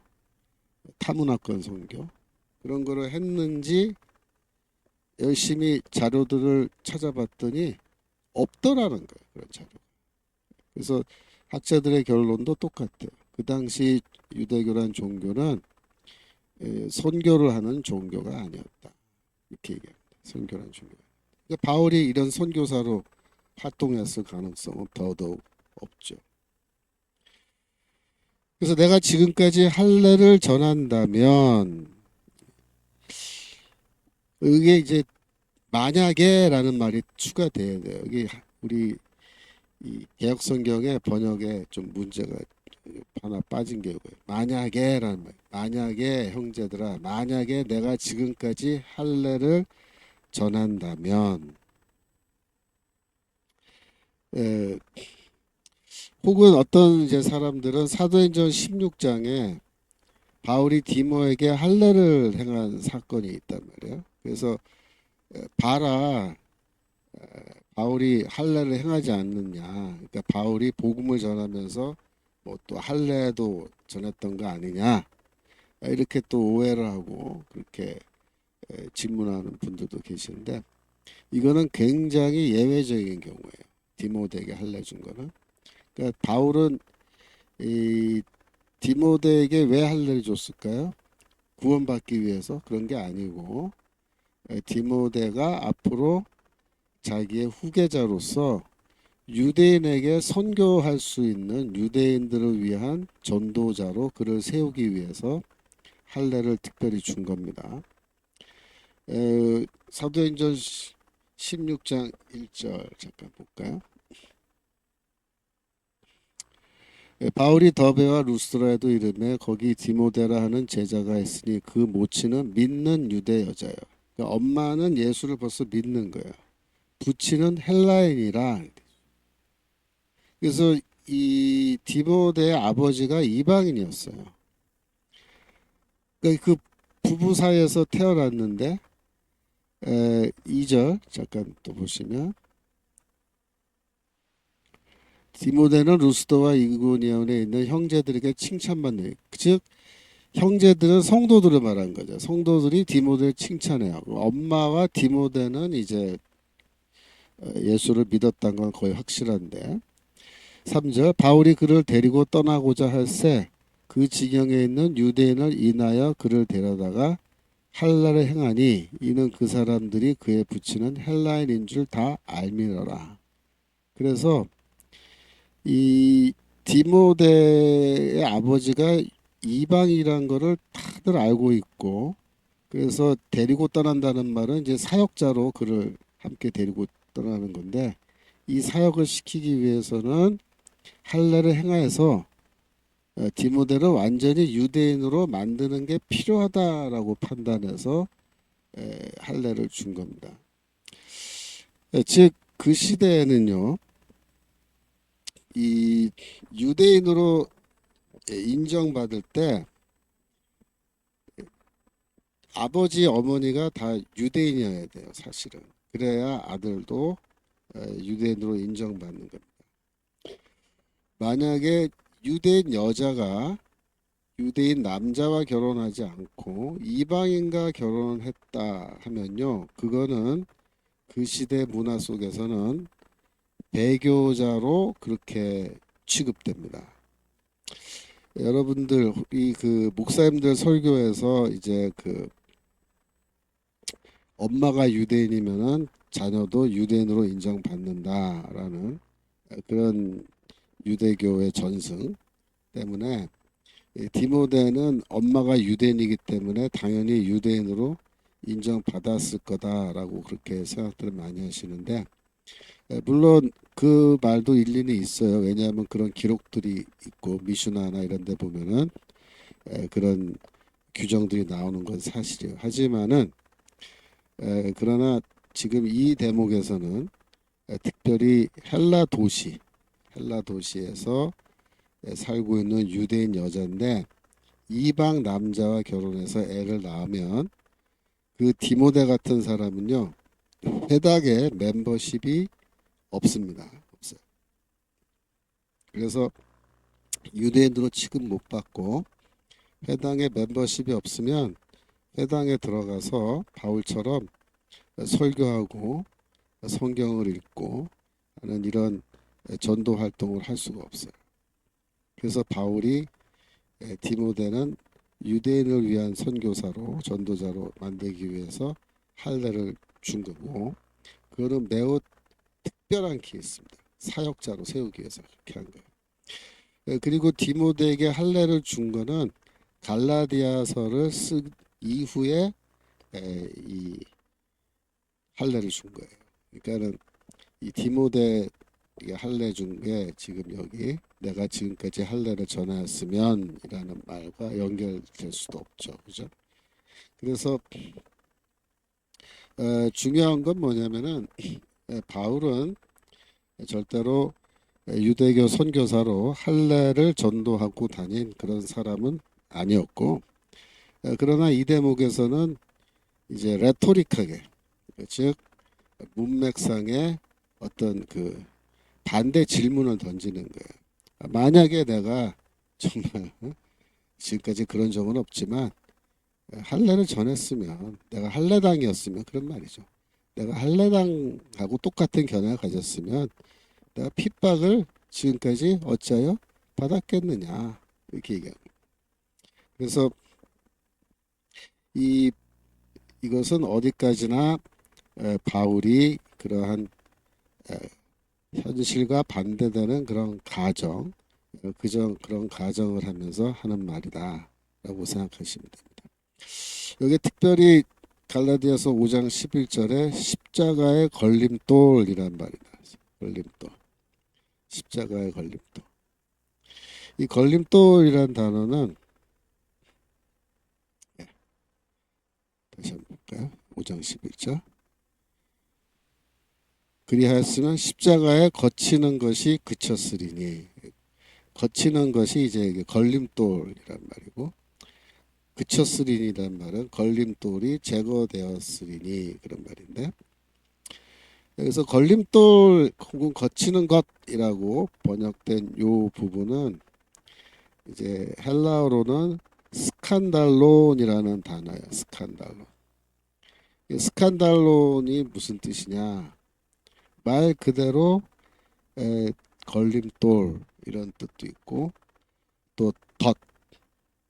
Speaker 1: 타문화권 선교 그런 거를 했는지 열심히 자료들을 찾아봤더니 없더라는 거예요. 그런 자료. 그래서 학자들의 결론도 똑같아요. 그 당시 유대교란 종교는 선교를 하는 종교가 아니었다. 이렇게 얘기합니다. 선교란 종교. 그러니까 바울이 이런 선교사로 활동했을 가능성은 더더욱 없죠. 그래서 내가 지금까지 할례를 전한다면 이게 이제 만약에라는 말이 추가돼야 돼요. 이게 우리 이 개혁 성경의 번역에 좀 문제가 하나 빠진 게 이거예요. 만약에라는 말. 만약에 형제들아, 만약에 내가 지금까지 할례를 전한다면, 에, 혹은 어떤 이제 사람들은 사도행전 16장에 바울이 디모에게 할례를 행한 사건이 있단 말이에요. 그래서 봐라, 바울이 할례를 행하지 않느냐. 그러니까 바울이 복음을 전하면서 뭐 또 할례도 전했던 거 아니냐. 이렇게 또 오해를 하고 그렇게 질문하는 분들도 계시는데 이거는 굉장히 예외적인 경우예요. 디모데에게 할례 준 거는. 그러니까 바울은 이 디모데에게 왜 할례를 줬을까요? 구원받기 위해서 그런 게 아니고 디모데가 앞으로 자기의 후계자로서 유대인에게 선교할 수 있는 유대인들을 위한 전도자로 그를 세우기 위해서 할례를 특별히 준 겁니다. 사도행전 16장 1절 잠깐 볼까요? 바울이 더베와 루스드라에도 이르매 거기 디모데라 하는 제자가 있으니 그 모친은 믿는 유대 여자요. 그러니까 엄마는 예수를 벌써 믿는 거예요. 부친은 헬라인이라. 그래서 이 디모데의 아버지가 이방인이었어요. 그러니까 그 부부 사이에서 태어났는데 2절 잠깐 또 보시면 디모데는 루스도와 이고니온에 있는 형제들에게 칭찬받는 즉 형제들은 성도들을 말한 거죠. 성도들이 디모데를 칭찬해요. 엄마와 디모데는 이제 예수를 믿었다는 건 거의 확실한데 3절 바울이 그를 데리고 떠나고자 할새 그 지경에 있는 유대인을 인하여 그를 데려다가 할례를 행하니 이는 그 사람들이 그의 부친은 헬라인인 줄 다 알미러라. 그래서 이 디모데의 아버지가 이방이란 거를 다들 알고 있고 그래서 데리고 떠난다는 말은 이제 사역자로 그를 함께 데리고 떠나는 건데 이 사역을 시키기 위해서는 할례를 행하여서 디모데를 완전히 유대인으로 만드는 게 필요하다라고 판단해서 할례를 준 겁니다. 즉 그 시대에는요, 이 유대인으로 인정받을 때 아버지 어머니가 다 유대인이어야 돼요, 사실은. 그래야 아들도 유대인으로 인정받는 겁니다. 만약에 유대인 여자가 유대인 남자와 결혼하지 않고 이방인과 결혼을 했다 하면요, 그거는 그 시대 문화 속에서는 배교자로 그렇게 취급됩니다. 여러분들 이 그 목사님들 설교에서 이제 그 엄마가 유대인이면은 자녀도 유대인으로 인정받는다라는 그런 유대교의 전승 때문에 디모데는 엄마가 유대인이기 때문에 당연히 유대인으로 인정받았을 거다라고 그렇게 생각들을 많이 하시는데 물론 그 말도 일리는 있어요. 왜냐하면 그런 기록들이 있고 미슈나나 이런 데 보면은 그런 규정들이 나오는 건 사실이에요. 하지만은 그러나 지금 이 대목에서는 특별히 헬라 도시에서 살고 있는 유대인 여자인데 이방 남자와 결혼해서 애를 낳으면 그 디모데 같은 사람은요, 회당에 멤버십이 없습니다. 없어요. 그래서 유대인으로 취급 못 받고 회당에 멤버십이 없으면 회당에 들어가서 바울처럼 설교하고 성경을 읽고 하는 이런 전도 활동을 할 수가 없어요. 그래서 바울이 디모데는 유대인을 위한 선교사로 전도자로 만들기 위해서 할례를 준 거고, 그거는 매우 특별한 케이스입니다. 사역자로 세우기 위해서 그렇게 한 거예요. 그리고 디모데에게 할례를 준 거는 갈라디아서를 쓴 이후에 이 할례를 준 거예요. 그러니까는 이 디모데 할례 준 게 지금 여기 내가 지금까지 할례를 전하였으면이라는 말과 연결될 수도 없죠, 그죠? 그래서 중요한 건 뭐냐면은 바울은 절대로 유대교 선교사로 할례를 전도하고 다닌 그런 사람은 아니었고, 그러나 이 대목에서는 이제 레토릭하게, 즉 문맥상의 어떤 그 반대 질문을 던지는 거예요. 만약에 내가 정말 지금까지 그런 적은 없지만 할례를 전했으면, 내가 할례당이었으면, 그런 말이죠. 내가 할례당하고 똑같은 견해를 가졌으면 내가 핍박을 지금까지 어찌하여 받았겠느냐, 이렇게 얘기합니다. 그래서 이 이것은 어디까지나 바울이 그러한 현실과 반대되는 그런 가정, 그런 가정을 하면서 하는 말이다라고 생각하시면 됩니다. 여기 특별히 갈라디아서 5장 11절에 십자가의 걸림돌이란 말이 나와요. 걸림돌. 십자가의 걸림돌. 이 걸림돌이란 단어는, 다시 한번 볼까요? 5장 11절. 그리하였으면 십자가에 거치는 것이 그쳤으리니, 거치는 것이 이제 걸림돌이란 말이고, 그쳤으리니란 말은 걸림돌이 제거되었으리니, 그런 말인데, 여기서 걸림돌 혹은 거치는 것이라고 번역된 요 부분은 이제 헬라어로는 스칸달론이라는 단어예요. 스칸달론. 이 스칸달론이 무슨 뜻이냐? 말 그대로 에, 걸림돌 이런 뜻도 있고, 또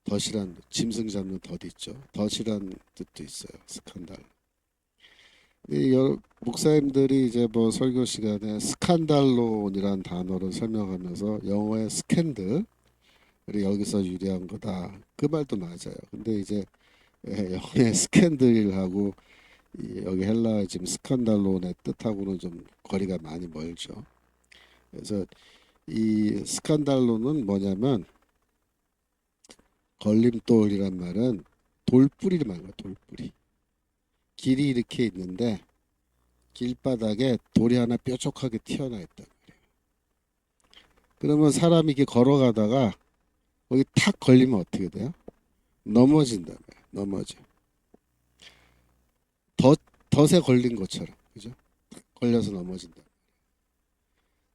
Speaker 1: 덫이란, 짐승 잡는 덫 있죠. 덫이란 뜻도 있어요. 스칸달. 목사님들이 이제 뭐 설교 시간에 스칸달론이란 단어를 설명하면서 영어의 스캔들, 여기서 유래한 거다, 그 말도 맞아요. 근데 이제 영어의 스캔들하고 여기 헬라 지금 스칸달론의 뜻하고는 좀 거리가 많이 멀죠. 그래서 이 스칸달론은 뭐냐면, 걸림돌이란 말은 돌뿌리를 말하는 거야. 돌뿌리. 길이 이렇게 있는데 길바닥에 돌이 하나 뾰족하게 튀어나와 있다. 그러면 사람이 이렇게 걸어가다가 거기 탁 걸리면 어떻게 돼요? 넘어진다. 넘어져. 덫에 걸린 것처럼, 그죠? 걸려서 넘어진다.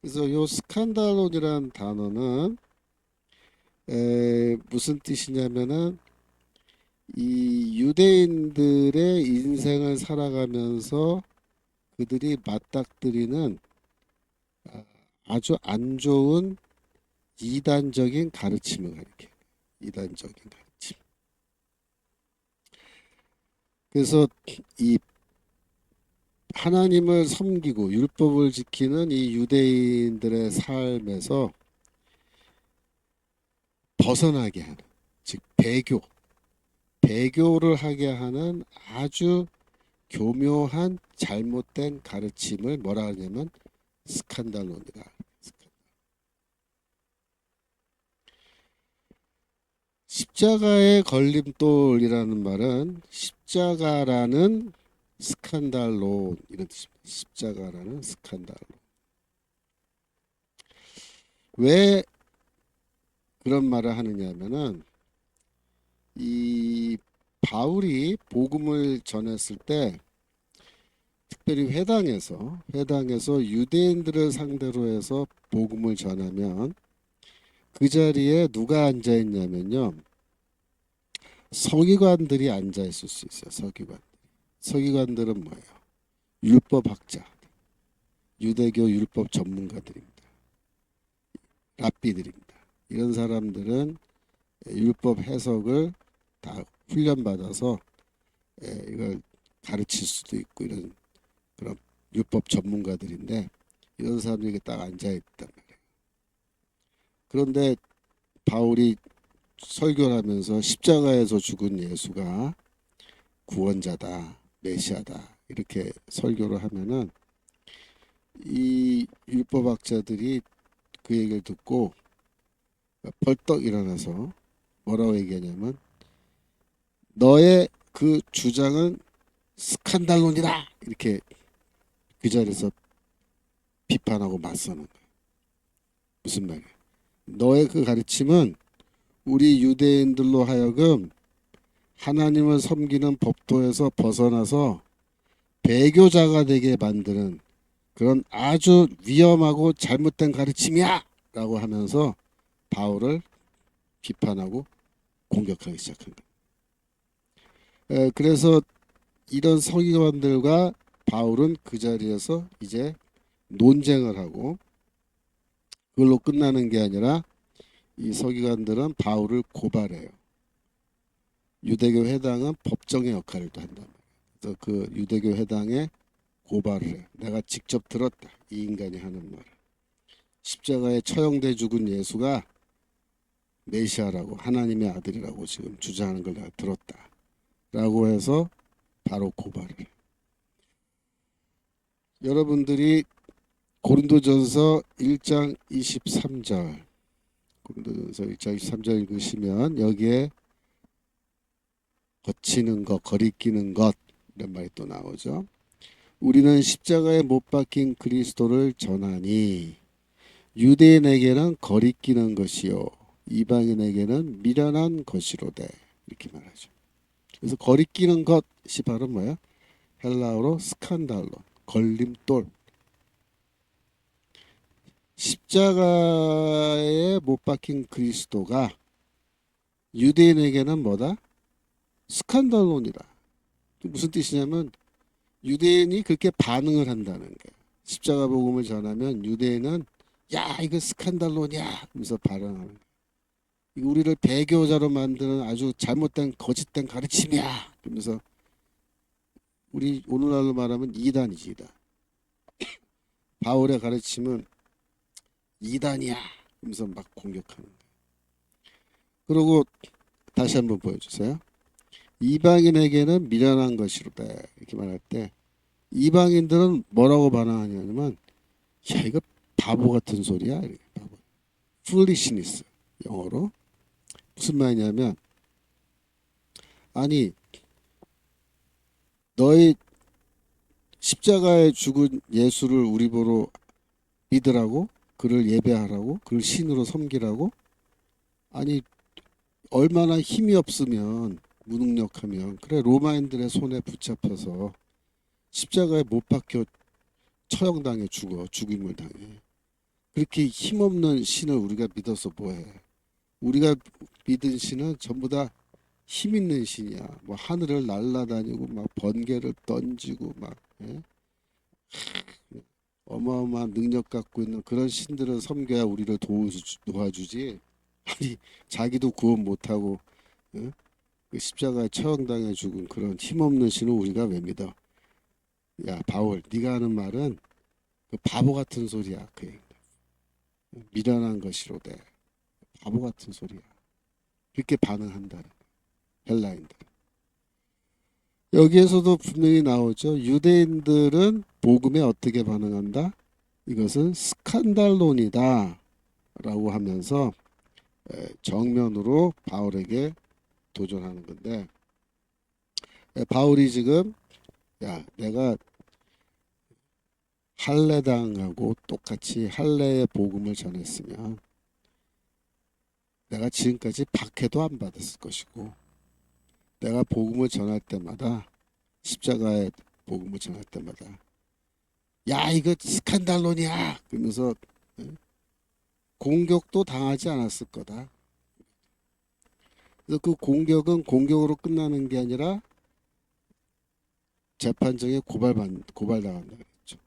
Speaker 1: 그래서 요 스칸달론이라는 단어는 무슨 뜻이냐면은, 이 유대인들의 인생을 살아가면서 그들이 맞닥뜨리는 아주 안 좋은 이단적인 가르침을 가리켜요. 이단적인 가르침. 그래서 이 하나님을 섬기고 율법을 지키는 이 유대인들의 삶에서 벗어나게 하는, 즉 배교를 하게 하는 아주 교묘한 잘못된 가르침을 뭐라 하냐면 스칸달론이다. 십자가의 걸림돌이라는 말은 십자가라는 스칸달론, 이런 뜻입니다. 십자가라는 스칸달론. 왜 그런 말을 하느냐 하면은, 이 바울이 복음을 전했을 때 특별히 회당에서 유대인들을 상대로 해서 복음을 전하면 그 자리에 누가 앉아 있냐면요. 서기관들이 앉아 있을 수 있어요. 서기관들은 뭐예요? 율법학자, 유대교 율법 전문가들입니다. 랍비들입니다. 이런 사람들은 율법 해석을 다 훈련받아서 이걸 가르칠 수도 있고 이런 그런 율법 전문가들인데 이런 사람들이 딱 앉아 있단 말이에요. 그런데 바울이 설교를 하면서 십자가에서 죽은 예수가 구원자다, 메시아다 이렇게 설교를 하면은 이 율법학자들이 그 얘기를 듣고 벌떡 일어나서 뭐라고 얘기하냐면 너의 그 주장은 스칸달론이다 이렇게 그 자리에서 비판하고 맞서는 거예요. 무슨 말이에요? 너의 그 가르침은 우리 유대인들로 하여금 하나님을 섬기는 법도에서 벗어나서 배교자가 되게 만드는 그런 아주 위험하고 잘못된 가르침이야! 라고 하면서 바울을 비판하고 공격하기 시작한 거예요. 그래서 이런 서기관들과 바울은 그 자리에서 이제 논쟁을 하고 그걸로 끝나는 게 아니라 이 서기관들은 바울을 고발해요. 유대교 회당은 법정의 역할을 또 한단 말이에요. 그래서 그 유대교 회당에 고발을 해요. 내가 직접 들었다. 이 인간이 하는 말을. 십자가에 처형돼 죽은 예수가 메시아라고 하나님의 아들이라고 지금 주장하는 걸 내가 들었다. 라고 해서 바로 고발을 해요. 여러분들이 고린도전서 1장 23절 고린도전서 1장 23절 읽으시면 여기에 거치는 것, 거리끼는 것 이런 말이 또 나오죠. 우리는 십자가에 못 박힌 그리스도를 전하니 유대인에게는 거리끼는 것이요 이방인에게는 미련한 것이로되 이렇게 말하죠. 그래서 거리끼는 것이 바로 뭐야? 헬라어로 스칸달론, 걸림돌. 십자가에 못 박힌 그리스도가 유대인에게는 뭐다? 스칸달론이다. 무슨 뜻이냐면 유대인이 그렇게 반응을 한다는 거예요. 십자가 복음을 전하면 유대인은 야 이거 스칸달론이야 하면서 반응하는 거예요. 이거 우리를 배교자로 만드는 아주 잘못된 거짓된 가르침이야 그러면서 우리 오늘날로 말하면 이단이지 이단. 바울의 가르침은 이단이야 하면서 막 공격하는 거예요. 그리고 다시 한번 보여주세요. 이방인에게는 미련한 것이로다 이렇게 말할 때 이방인들은 뭐라고 반응하냐면 야 이거 바보 같은 소리야. 바보. foolishness 영어로 무슨 말이냐면 아니 너희 십자가에 죽은 예수를 우리 보러 믿으라고 그를 예배하라고 그를 신으로 섬기라고 아니 얼마나 힘이 없으면 무능력하면 그래 로마인들의 손에 붙잡혀서 십자가에 못 박혀 처형당해 죽임을 당해 그렇게 힘없는 신을 우리가 믿어서 뭐해 우리가 믿은 신은 전부 다 힘 있는 신이야 뭐 하늘을 날아다니고 막 번개를 던지고 막 예? 어마어마한 능력 갖고 있는 그런 신들을 섬겨야 우리를 도와주지 아니 자기도 구원 못하고 예? 그 십자가에 처형당해 죽은 그런 힘없는 신을 우리가 왜 믿어? 야 바울 네가 하는 말은 그 바보 같은 소리야 그 얘기. 미련한 것이로되 바보 같은 소리야 그렇게 반응한다는 헬라인들 여기에서도 분명히 나오죠 유대인들은 복음에 어떻게 반응한다 이것은 스칸달론이다 라고 하면서 정면으로 바울에게 도전하는 건데 바울이 지금 야 내가 할례당하고 똑같이 할례의 복음을 전했으면 내가 지금까지 박해도 안 받았을 것이고 내가 복음을 전할 때마다 십자가의 복음을 전할 때마다 야 이거 스칸달론이야 그러면서 공격도 당하지 않았을 거다. 그래서 그 공격은 공격으로 끝나는 게 아니라 재판정에 고발당한다 그랬죠.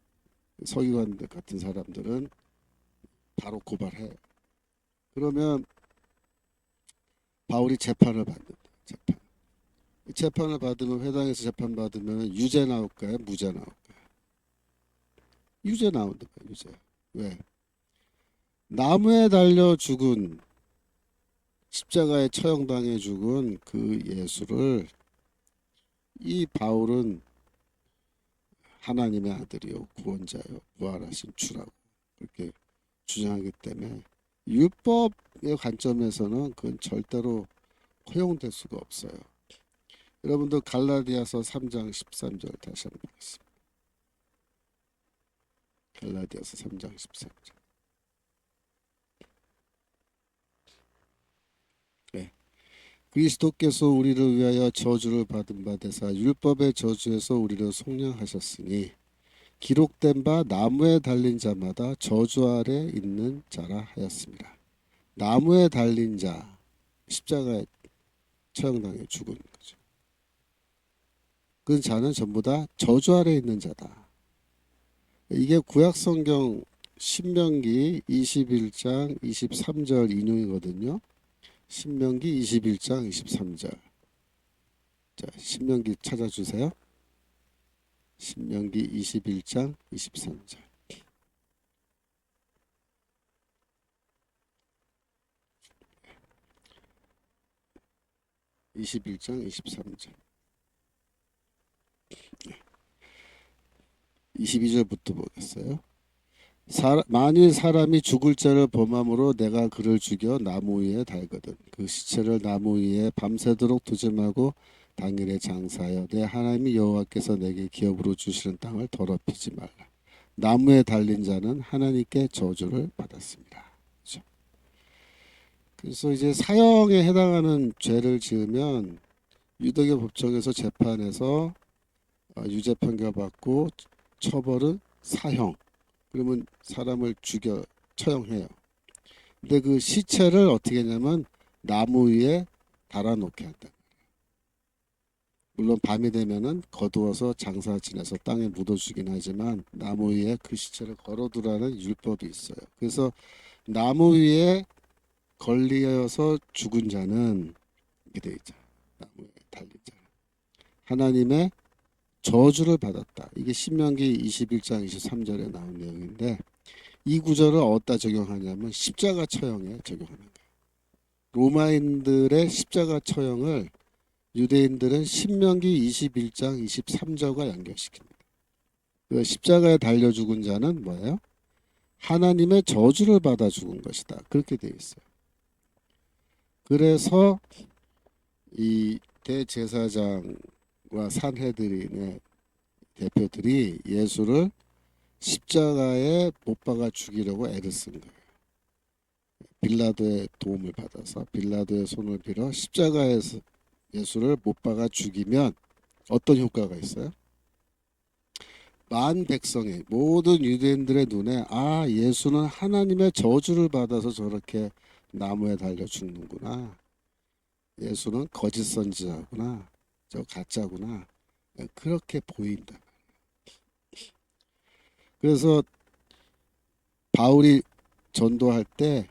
Speaker 1: 서기관 같은 사람들은 바로 고발해요. 그러면 바울이 재판을 받는다. 재판을 받으면 회당에서 재판 받으면 유죄 나올까요? 무죄 나올까요? 유죄 나온다. 유죄. 왜? 나무에 달려 죽은 십자가에 처형당해 죽은 그 예수를 이 바울은 하나님의 아들이요 구원자요 부활하신 주라고 그렇게 주장하기 때문에 율법의 관점에서는 그건 절대로 허용될 수가 없어요. 여러분들 갈라디아서 3장 13절 다시 한번 보겠습니다. 갈라디아서 3장 13절. 네. 그리스도께서 우리를 위하여 저주를 받은 바 되사 율법의 저주에서 우리를 속량하셨으니 기록된 바 나무에 달린 자마다 저주 아래 있는 자라 하였습니다. 나무에 달린 자, 십자가에 처형당해 죽은 거죠. 그 자는 전부 다 저주 아래 있는 자다. 이게 구약성경 신명기 21장 23절 인용이거든요. 신명기 21장 23절. 자, 신명기 찾아주세요. 신명기 21장 23절. (21장 23절) 22절부터 보겠어요. 만일 사람이 죽을 죄를 범함으로 내가 그를 죽여 나무 위에 달거든 그 시체를 나무 위에 밤새도록 두지 말고 당일에 장사하여 내 하나님 여호와께서 내게 기업으로 주시는 땅을 더럽히지 말라. 나무에 달린 자는 하나님께 저주를 받았습니다. 그렇죠? 그래서 이제 사형에 해당하는 죄를 지으면 유대교 법정에서 재판에서 유죄 판결받고 처벌은 사형. 그러면 사람을 죽여 처형해요. 근데 그 시체를 어떻게 하냐면 나무 위에 달아놓게 한다. 물론 밤이 되면은 거두어서 장사 지내서 땅에 묻어주긴 하지만 나무 위에 그 시체를 걸어두라는 율법이 있어요. 그래서 나무 위에 걸리어서 죽은 자는 이렇게 돼 있죠. 나무에 달린 자. 하나님의 저주를 받았다. 이게 신명기 21장 23절에 나온 내용인데 이 구절을 어디다 적용하냐면 십자가 처형에 적용하는 거예요. 로마인들의 십자가 처형을 유대인들은 신명기 21장 23절과 연결시킵니다. 그 십자가에 달려 죽은 자는 뭐예요? 하나님의 저주를 받아 죽은 것이다. 그렇게 되어 있어요. 그래서 이 대제사장과 산헤드린의 대표들이 예수를 십자가에 못 박아 죽이려고 애를 쓴 거예요. 빌라도의 도움을 받아서 빌라도의 손을 빌어 십자가에서 예수를 못 박아 죽이면 어떤 효과가 있어요? 만 백성의 모든 유대인들의 눈에 아 예수는 하나님의 저주를 받아서 저렇게 나무에 달려 죽는구나. 예수는 거짓 선지자구나. 저 가짜구나. 그렇게 보인다. 그래서 바울이 전도할 때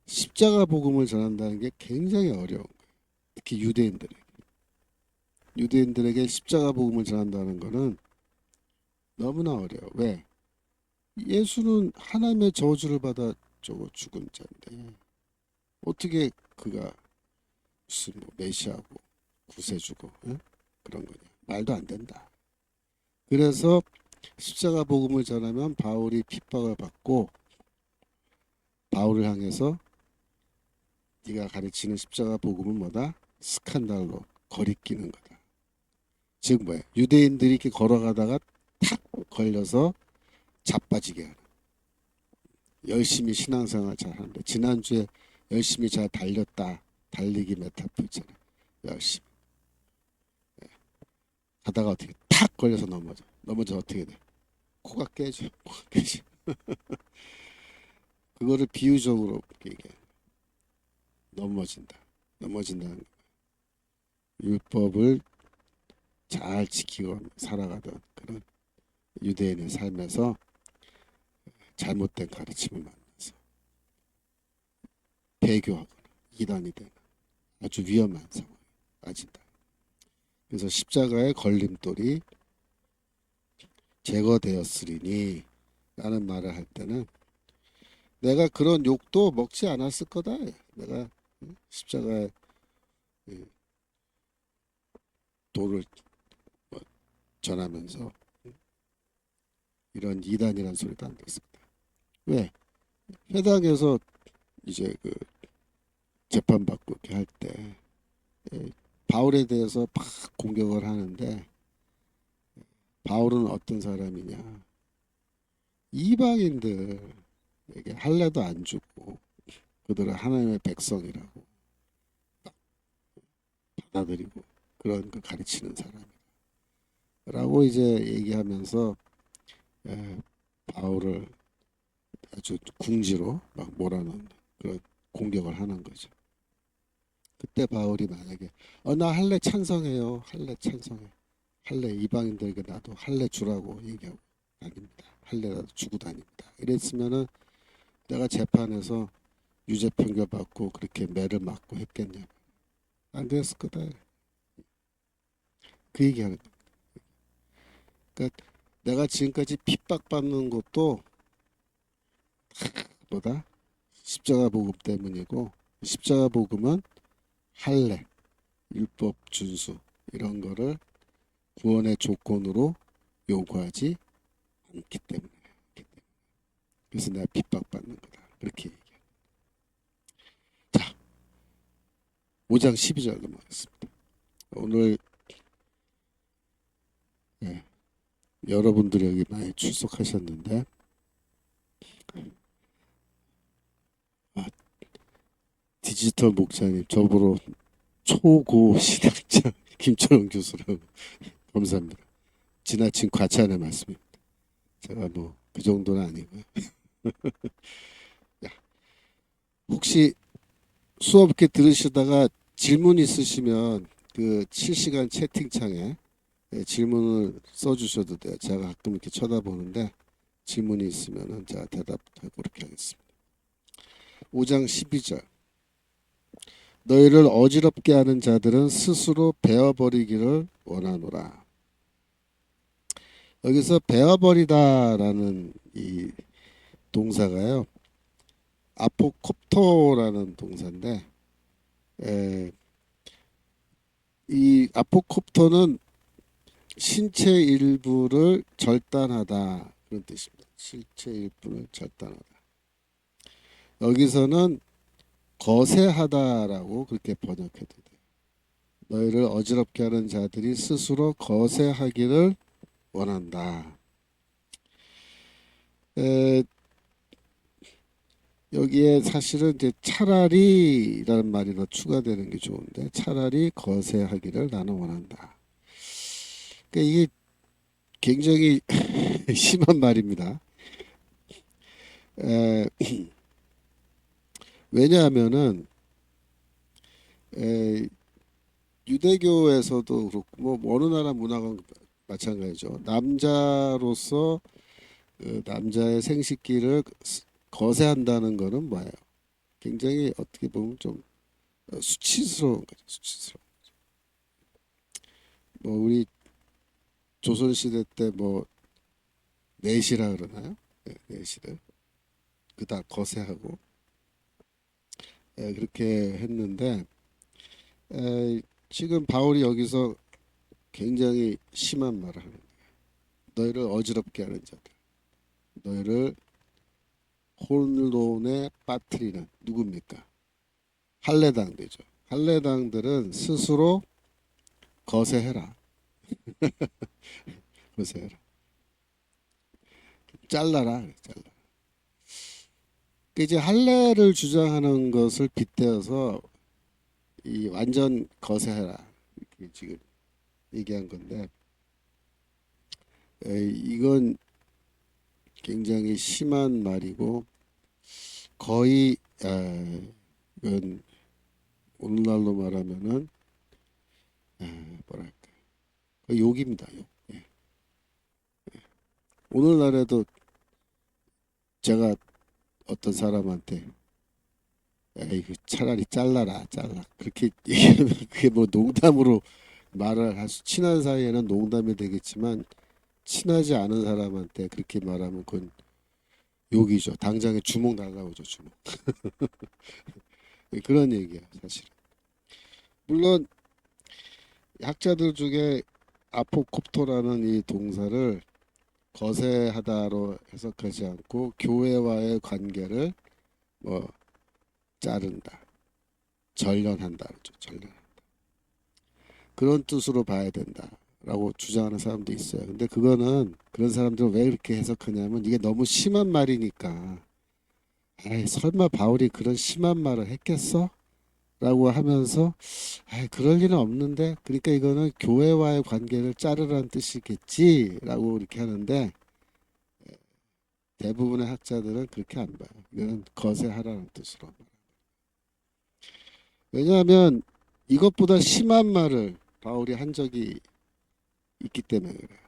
Speaker 1: 십자가 복음을 전한다는 게 굉장히 어려운 거예요. 특히 유대인들에게 십자가 복음을 전한다는 거는 너무나 어려워. 왜? 예수는 하나님의 저주를 받아 죽은 자인데 어떻게 그가 무슨 뭐 메시아고 구세주고 그런 거냐. 말도 안 된다. 그래서 십자가 복음을 전하면 바울이 핍박을 받고 바울을 향해서 네가 가르치는 십자가 복음은 뭐다? 스칸달로 거리끼는 거다. 즉 뭐야? 유대인들이 이렇게 걸어가다가 탁 걸려서 자빠지게 하는. 열심히 신앙생활 잘하는데 지난주에 열심히 잘 달렸다. 달리기 메타포 있잖아. 열심히. 가다가 어떻게 탁 걸려서 넘어져 어떻게 돼? 코가 깨져. 코가 깨져. 그거를 비유적으로 이게 넘어진다. 넘어진다는 율법을 잘 지키고 살아가던 그런 유대인의 삶에서 잘못된 가르침을 만나서 배교하거나 이단이 되는 아주 위험한 상황에 빠진다. 그래서 십자가의 걸림돌이 제거되었으리니 라는 말을 할 때는 내가 그런 욕도 먹지 않았을 거다. 내가 십자가의 도를 전하면서 이런 이단이라는 소리도 안 듣습니다. 왜? 회당에서 이제 그 재판받고 이렇게 할 때 바울에 대해서 막 공격을 하는데 바울은 어떤 사람이냐? 이방인들에게 할례도 안 주고 그들은 하나님의 백성이라고 받아들이고 그런 걸 가르치는 사람이라고 이제 얘기하면서 바울을 아주 궁지로 막 몰아넣는 그런 공격을 하는 거죠. 그때 바울이 만약에 나 할례 찬성해요. 할례 찬성해. 할례 이방인들에게 나도 할례 주라고 얘기하고 다닙니다. 할례 나도 주고 다닙니다. 이랬으면은 내가 재판에서 유죄 판결 받고 그렇게 매를 맞고 했겠냐? 안 됐을 거다. 그 얘기하는 거. 그러니까 내가 지금까지 핍박받는 것도 뭐다? 십자가 복음 때문이고 십자가 복음은 할례, 율법 준수 이런 거를 구원의 조건으로 요구하지 않기 때문에. 그래서 내가 핍박받는 거다. 그렇게 얘기해. 자, 5장 12절 넘어가겠습니다. 오늘 여러분들이 여기 많이 출석하셨는데 디지털 목사님 저보러 초고 신학자 김철원 교수라고 감사합니다. 지나친 과찬의 말씀입니다. 제가 뭐 그 정도는 아니고요. 혹시 수업 이렇게 들으시다가 질문 있으시면 그 실시간 채팅창에 질문을 써주셔도 돼요. 제가 가끔 이렇게 쳐다보는데 질문이 있으면은 제가 대답하고 그렇게 하겠습니다. 5장 12절 너희를 어지럽게 하는 자들은 스스로 베어버리기를 원하노라. 여기서 베어버리다라는 이 동사가요. 아포콥토라는 동사인데 이 아포콥토는 신체 일부를 절단하다 그런 뜻입니다. 신체 일부를 절단하다. 여기서는 거세하다라고 그렇게 번역해도 돼요. 너희를 어지럽게 하는 자들이 스스로 거세하기를 원한다. 여기에 사실은 이제 차라리라는 말이 더 추가되는 게 좋은데 차라리 거세하기를 나는 원한다. 그러니까 이게 굉장히 심한 말입니다. 에, 왜냐하면은 유대교에서도 그렇고 뭐 어느 나라 문화가 마찬가지죠. 남자로서 그 남자의 생식기를 거세한다는 거는 뭐예요? 굉장히 어떻게 보면 좀 수치스러운 거죠. 수치스러운. 뭐 우리 조선 시대 때 뭐 내시라 그러나요? 네, 내시를 그다 거세하고 그렇게 했는데 지금 바울이 여기서 굉장히 심한 말을 하는 거예요. 너희를 어지럽게 하는 자들, 너희를 혼돈에 빠뜨리는 누굽니까? 할례당들이죠. 할례당들은 스스로 거세해라. 거세해라. 잘라라. 잘라. 이제 할례를 주장하는 것을 빗대어서 이 완전 거세해라 이렇게 지금 얘기한 건데 이건 굉장히 심한 말이고 거의 이건 오늘날로 말하면은 뭐랄까 거의 욕입니다. 욕. 예. 오늘날에도 제가 어떤 사람한테 이거 차라리 잘라라 잘라 그렇게 얘기하면 그게 뭐 농담으로 말을 할 수 친한 사이에는 농담이 되겠지만 친하지 않은 사람한테 그렇게 말하면 그건 욕이죠. 당장에 주먹 날라오죠 주먹. 그런 얘기야 사실은. 물론 학자들 중에 아포콥토라는 이 동사를 거세하다로 해석하지 않고 교회와의 관계를 뭐 자른다, 절연한다 그러죠. 절연. 그런 뜻으로 봐야 된다라고 주장하는 사람도 있어요. 근데 그거는 그런 사람들은 왜 그렇게 해석하냐면 이게 너무 심한 말이니까 에이, 설마 바울이 그런 심한 말을 했겠어? 라고 하면서 에이, 그럴 리는 없는데 그러니까 이거는 교회와의 관계를 자르라는 뜻이겠지라고 이렇게 하는데 대부분의 학자들은 그렇게 안 봐요. 이거는 거세하라는 뜻으로. 왜냐하면 이것보다 심한 말을 바울이 한 적이 있기 때문에 그래요.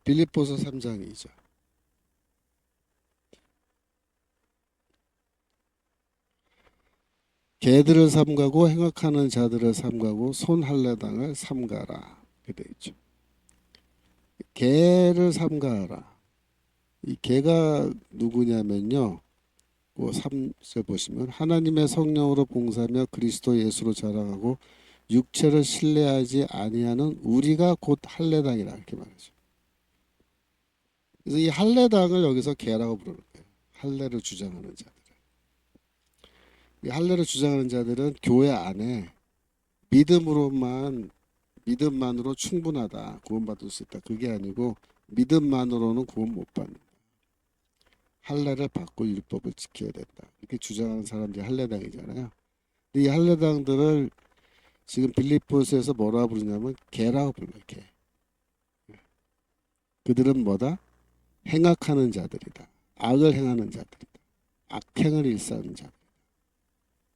Speaker 1: 빌립보서 3장이죠. 개들을 삼가고 행악하는 자들을 삼가고 손할례당을 삼가라. 그돼 있죠. 개를 삼가라. 이 개가 누구냐면요. 그 3절 보시면 하나님의 성령으로 봉사하며 그리스도 예수로 자랑하고 육체를 신뢰하지 아니하는 우리가 곧 할례당이라 이렇게 말하죠. 그래서 이 할례당을 여기서 개라고 부르는 거예요. 할례를 주장하는 자들. 이 할례를 주장하는 자들은 교회 안에 믿음으로만 믿음만으로 충분하다. 구원받을 수 있다. 그게 아니고 믿음만으로는 구원 못 받는다. 할례를 받고 율법을 지켜야 된다. 이렇게 주장하는 사람들이 할례당이잖아요. 근데 이 할례당들을 지금 빌립보서에서 뭐라 부르냐면 개라고 불러요. 개. 그들은 뭐다? 행악하는 자들이다. 악을 행하는 자들이다. 악행을 일삼는 자.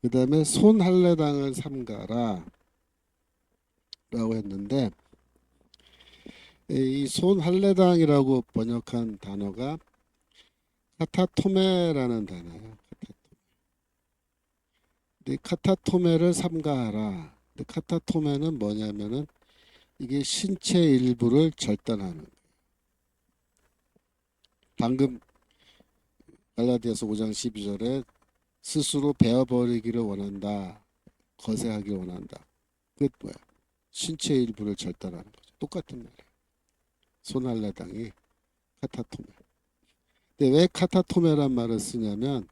Speaker 1: 그 다음에 손할례당을 삼가라 라고 했는데 이 손할례당이라고 번역한 단어가 카타토메라는 단어예요. 근데 카타토메를 삼가하라. 근데 카타토메는 뭐냐면은 이게 신체 일부를 절단하는. 방금 갈라디아서 5장 12절에 스스로 베어버리기를 원한다. 거세하기를 원한다. 그게 뭐야? 신체 일부를 절단하는 거죠. 똑같은 말이에요. 손할례당이 카타토메. 근데 왜 카타토메란 말을 쓰냐면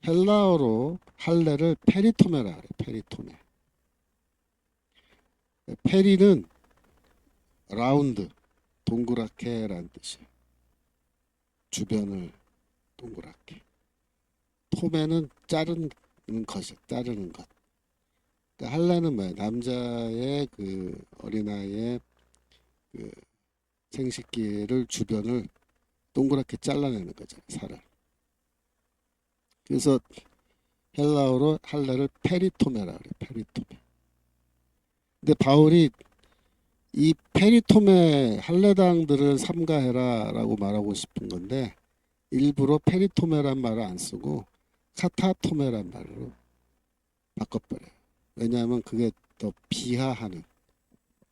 Speaker 1: 헬라어로 할례를 페리토메라 그래. 페리토메. 페리는 라운드, 동그랗게라는 뜻이에요. 주변을 동그랗게. 토메는 자르는 것이 자르는 것. 그러니까 할례는 뭐야? 남자의 그 어린아이의 그 생식기를 주변을 동그랗게 잘라내는 거잖아요. 살을. 그래서 헬라어로 할례를 페리토메라 그래. 페리토메. 근데 바울이 이 페리토메 할례당들을 삼가해라라고 말하고 싶은 건데 일부러 페리토메란 말을 안 쓰고 카타토메란 말로 바꿔버려요. 왜냐하면 그게 더 비하하는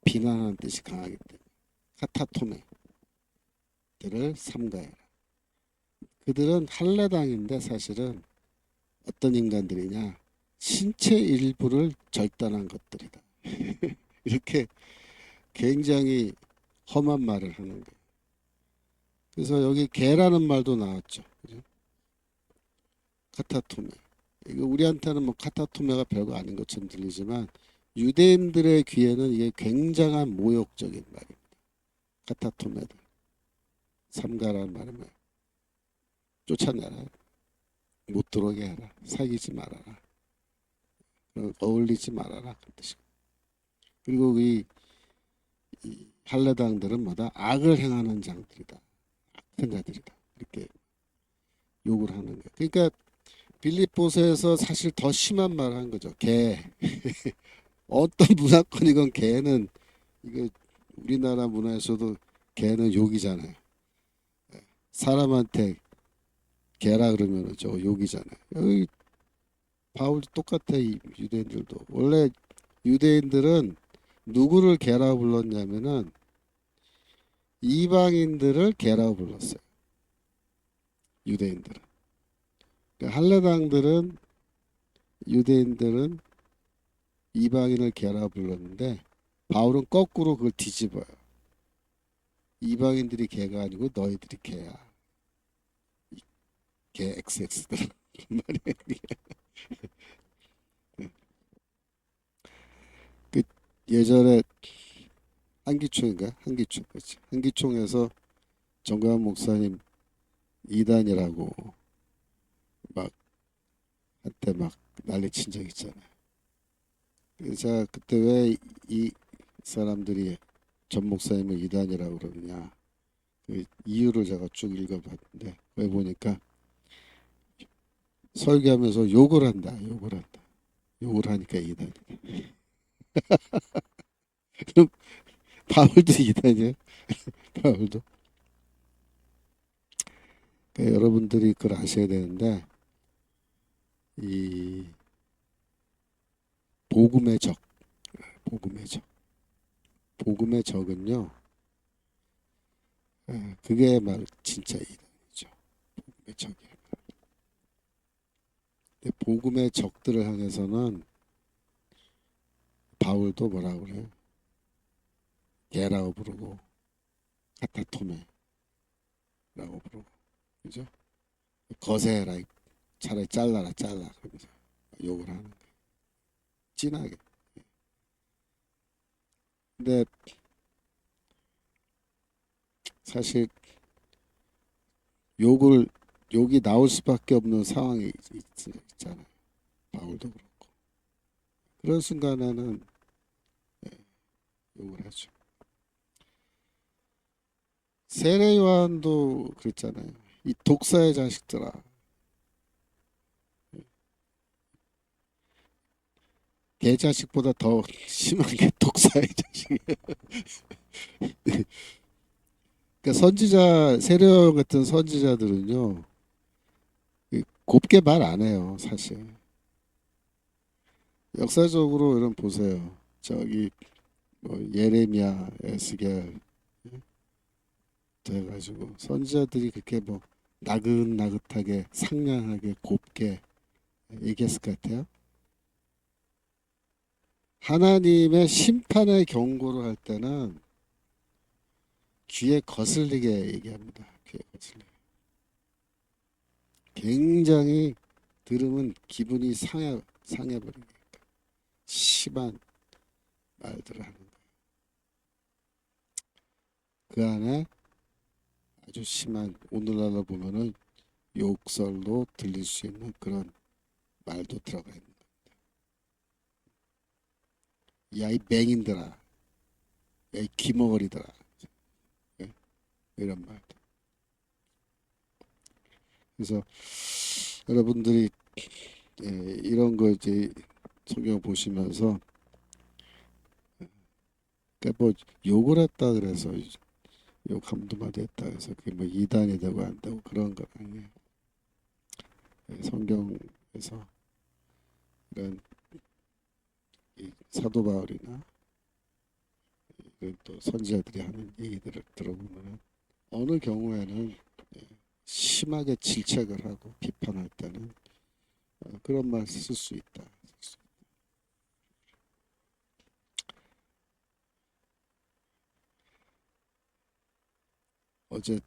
Speaker 1: 비난하는 뜻이 강하기 때문에 카타토메들을 삼가해라. 그들은 할례당인데 사실은 어떤 인간들이냐 신체 일부를 절단한 것들이다. 이렇게 굉장히 험한 말을 하는 거예요. 그래서 여기 개라는 말도 나왔죠. 그죠? 카타토메. 이거 우리한테는 뭐 카타토메가 별거 아닌 것처럼 들리지만 유대인들의 귀에는 이게 굉장한 모욕적인 말입니다. 카타토메들. 삼가라는 말은 뭐예요? 쫓아내라. 못 들어오게 해라. 사귀지 말아라. 어울리지 말아라. 그 뜻이. 그리고 이 할례당들은 뭐다? 악을 행하는 장들이다. 악한 자들이다. 이렇게 욕을 하는 거예요. 그러니까 빌립보서에서 사실 더 심한 말을 한 거죠. 개. 어떤 문화권이건 개는 이거 우리나라 문화에서도 개는 욕이잖아요. 사람한테 개라 그러면 저 욕이잖아요. 여기 바울도 똑같아. 이 유대인들도 원래 유대인들은 누구를 개라고 불렀냐면은 이방인들을 개라고 불렀어요. 유대인들은. 그러니까 할례당들은 유대인들은 이방인을 개라고 불렀는데 바울은 거꾸로 그걸 뒤집어요. 이방인들이 개가 아니고 너희들이 개야. 개 XX들 말이에요. 그 예전에 한기총인가? 한기총 그렇지. 한기총에서 정광훈 목사님 이단이라고 막 한때 막 난리 친 적 있잖아요. 그래서 제가 그때 왜 이 사람들이 전 목사님을 이단이라고 그러느냐 그 이유를 제가 쭉 읽어봤는데 거기 보니까 설교하면서 욕을 한다, 욕을 한다, 욕을 하니까 이단이. 그럼 바울도 이단이에요? 바울도. 그러니까 여러분들이 그걸 아셔야 되는데 이 복음의 적, 복음의 적, 복음의 적은요. 그게 말 진짜 이단이죠. 복음의 적이에요. 근데 복음의 적들을 향해서는 바울도 뭐라고 그래요? 개라고 부르고 카타토메라고 부르고 그죠? 거세라 차라리 잘라라 잘라 그러면서 욕을 하는 거예요. 진하게. 근데 사실 욕을 욕이 나올 수밖에 없는 상황이 있잖아요. 바울도 그렇고 그런 순간에는 욕을 하죠. 세례 요한도 그랬잖아요. 이 독사의 자식들아. 개 자식보다 더 심한 게 독사의 자식이에요. 그러니까 선지자 세례 요한 같은 선지자들은요. 곱게 말 안 해요, 사실. 역사적으로 이런 보세요. 저기 뭐 예레미야, 에스겔 돼가지고 선지자들이 그렇게 뭐 나긋나긋하게 상냥하게 곱게 얘기했을 것 같아요. 하나님의 심판의 경고를 할 때는 귀에 거슬리게 얘기합니다. 귀에 거슬리게. 굉장히 들으면 기분이 상해버리게 심한 말들을 하는 거예요. 그 안에 아주 심한 오늘날로 보면은 욕설도 들릴 수 있는 그런 말도 들어가 있는 거예요. 야 이 맹인들아, 야 이 기머거리들아, 예? 이런 말들. 그래서 여러분들이 이런 거 이제 성경 보시면서 그러니까 뭐 욕을 했다 그래서 욕 한두 마디 했다 해서 그게 뭐 이단이 되고 안 되고 그런 건 아니에요. 성경에서 이런 이 사도 바울이나 이런 또 선지자들이 하는 얘기들을 들어보면 어느 경우에는 심하게 질책을 하고 비판할 때는 그런 말 쓸 수 있다. 어제